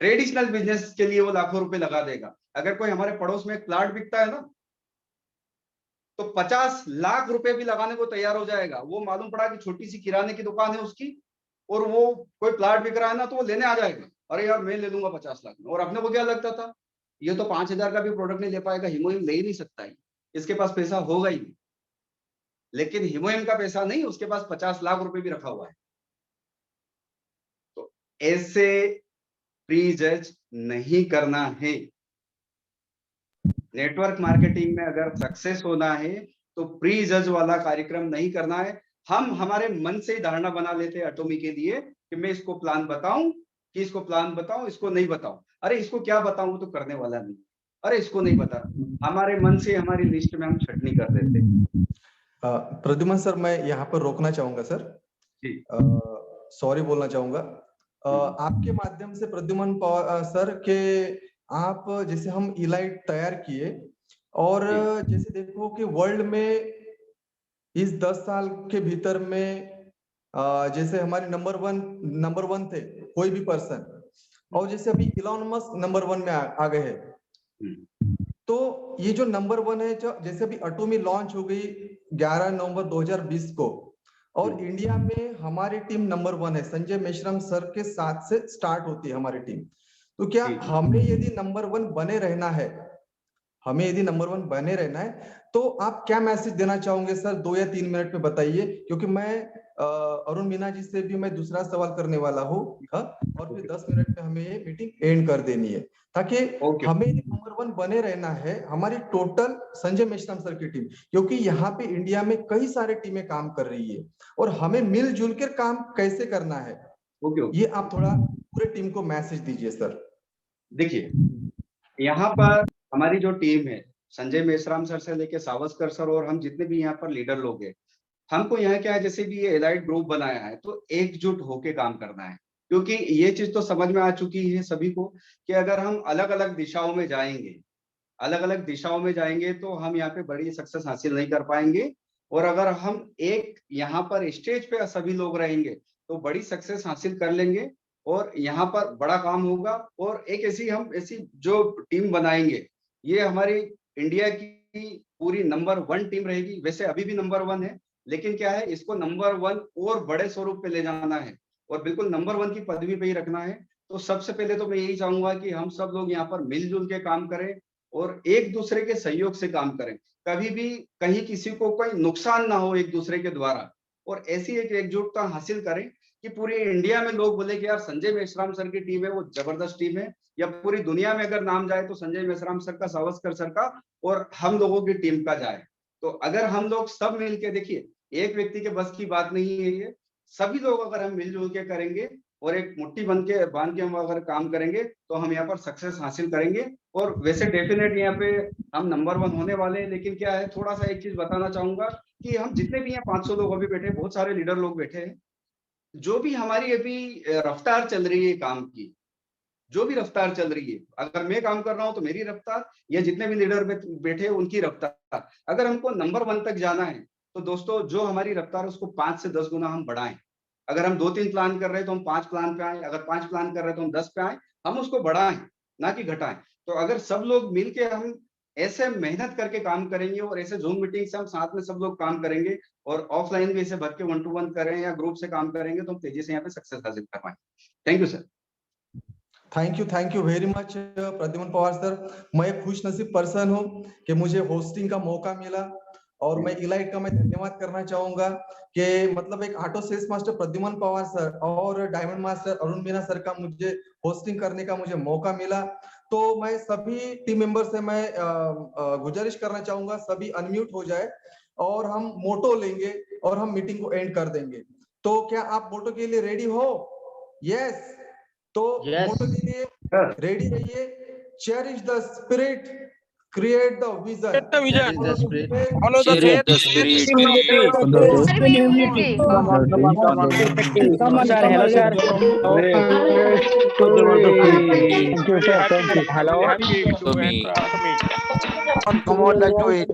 ट्रेडिशनल बिजनेस के लिए वो लाखों रुपए लगा देगा। अगर कोई हमारे पड़ोस में एक प्लाट बिकता है ना, तो 50 लाख रुपए भी लगाने को तैयार हो जाएगा। वो मालूम पड़ा कि छोटी सी किराने की दुकान है उसकी, और वो कोई प्लाट बिक रहा है ना, तो वो लेने आ जाएगा, अरे यार मैं ले लूंगा 50 लाख में। और अपने को क्या लगता था, ये तो 5,000 का भी प्रोडक्ट नहीं ले पाएगा, हिमोहिम ले ही नहीं सकता है, इसके पास पैसा होगा ही नहीं। लेकिन हिमोहिम का पैसा नहीं, उसके पास 50 लाख रुपए भी रखा हुआ है। तो ऐसे प्री जज नहीं करना है। नेटवर्क मार्केटिंग में अगर सक्सेस होना है तो प्री जज वाला कार्यक्रम नहीं करना है। हम हमारे मन से धारणा बना लेते हैं एटॉमी के लिए कि मैं इसको प्लान बताऊं, कि इसको प्लान बताऊं, इसको नहीं बताऊं। अरे इसको क्या बताऊं, तो करने वाला नहीं। अरे इसको नहीं बता, हमारे मन से हमारी लिस्ट में हम छटनी कर देते हैं। प्रद्युमन सर, मैं यहाँ पर रोकना चाहूंगा सर, सॉरी बोलना चाहूंगा आपके माध्यम से प्रद्युमन सर के। आप जैसे हम इलाइट तैयार किए, और जैसे देखो कि वर्ल्ड में इस 10 साल के भीतर में जैसे हमारे नंबर वन थे कोई भी पर्सन, और जैसे अभी इलॉन मस्क नंबर 1 में आ गए हैं। तो ये जो नंबर 1 है, जैसे अभी एटॉमी लॉन्च हो गई 11 नवंबर 2020 को, और इंडिया में हमारी टीम नंबर 1 है। संजय मेश्राम सर के साथ से स्टार्ट होती है हमारी टीम। तो क्या हमें यदि नंबर 1 बने रहना है, तो आप क्या मैसेज देना चाहोगे सर? 2 या 3 मिनट में बताइए, क्योंकि मैं अरुण मीना जी से भी मैं दूसरा सवाल करने वाला हूँ, और फिर 10 मिनट में हमें ये मीटिंग एंड कर देनी है, ताकि हमें नंबर 1 बने रहना है हमारी टोटल संजय मेश्राम सर की टीम, क्योंकि यहाँ पे इंडिया में कई सारे टीमें काम कर रही है, और हमें मिलजुल कर काम कैसे करना है, ये आप थोड़ा पूरे टीम को मैसेज दीजिए सर। देखिए, यहाँ पर हमारी जो टीम है, संजय मेश्राम सर से लेके सावस्कर सर और हम जितने भी यहाँ पर लीडर लोग हैं, हमको यहाँ क्या है, जैसे भी ये एलाइट ग्रुप बनाया है तो एकजुट होके काम करना है, क्योंकि ये चीज तो समझ में आ चुकी है सभी को कि अगर हम अलग अलग दिशाओं में जाएंगे तो हम यहाँ पे बड़ी सक्सेस हासिल नहीं कर पाएंगे, और अगर हम एक यहाँ पर स्टेज पे सभी लोग रहेंगे तो बड़ी सक्सेस हासिल कर लेंगे और यहाँ पर बड़ा काम होगा। और एक ऐसी जो टीम बनाएंगे, ये हमारी इंडिया की पूरी नंबर 1 टीम रहेगी। वैसे अभी भी नंबर 1 है, लेकिन क्या है, इसको नंबर 1 और बड़े स्वरूप पे ले जाना है और बिल्कुल नंबर 1 की पदवी पे ही रखना है। तो सबसे पहले तो मैं यही चाहूंगा कि हम सब लोग यहाँ पर मिलजुल के काम करें और एक दूसरे के सहयोग से काम करें, कभी भी कहीं किसी को कोई नुकसान ना हो एक दूसरे के द्वारा, और ऐसी एक एकजुटता हासिल करें कि पूरी इंडिया में लोग बोले कि यार संजय मेश्राम सर की टीम है वो जबरदस्त टीम है, या पूरी दुनिया में अगर नाम जाए तो संजय मेश्राम सर का, सावस्कर सर का और हम लोगों की टीम का जाए। तो अगर हम लोग सब मिलके, देखिए एक व्यक्ति के बस की बात नहीं है ये, सभी लोग अगर हम मिलजुल के करेंगे और एक मुट्ठी बांध के हम अगर काम करेंगे तो हम यहाँ पर सक्सेस हासिल करेंगे। और वैसे डेफिनेट यहाँ पे हम नंबर 1 होने वाले हैं, लेकिन क्या है, थोड़ा सा एक चीज बताना चाहूंगा कि हम जितने भी हैं 500 लोग अभी बैठे, बहुत सारे लीडर लोग बैठे हैं, जो भी हमारी अभी रफ्तार चल रही है काम की, जो भी रफ्तार चल रही है, अगर मैं काम कर रहा हूं तो मेरी रफ्तार, या जितने भी लीडर बैठे उनकी रफ्तार, अगर हमको नंबर 1 तक जाना है तो दोस्तों जो हमारी रफ्तार है उसको 5 से 10 गुना हम बढ़ाएं। अगर हम 2-3 प्लान कर रहे हैं तो हम 5 प्लान पे आए, अगर 5 प्लान कर रहे हैं तो हम 10 पे आए, हम उसको बढ़ाएं ना कि घटाएं। तो अगर सब लोग मिलके हम ऐसे मेहनत करके काम करेंगे और ऐसे जूम मीटिंग से हम साथ में सब लोग काम करेंगे और ऑफलाइन भी ऐसे भर के 1 to 1 करें या ग्रुप से काम करेंगे तो हम तेजी से यहाँ पे सक्सेस हासिल कर पाएंगे। Thank you sir. Thank you very much Pradyuman Pawar sir. मैं एक खुशनसीब पर्सन हूँ कि मुझे होस्टिंग का मौका मिला, और मैं इलाइट का मैं धन्यवाद करना चाहूंगा कि मतलब एक auto sales master Pradyuman Pawar sir और diamond master Arun Meena sir का मुझे होस्टिंग करने का मुझे मौका मिला। तो मैं सभी टीम मेंबर से मैं गुजारिश करना चाहूंगा, सभी अनम्यूट हो जाए और हम मोटो लेंगे और हम मीटिंग को एंड कर देंगे। तो क्या आप मोटो के लिए रेडी हो? यस। तो मोटो के लिए रेडी रहिए। Cherish the spirit, create the vision, Follow the faith, Unity. Come on, sir. Hello, sir. Thank you, sir. Thank you. Hello. Come on, like to it.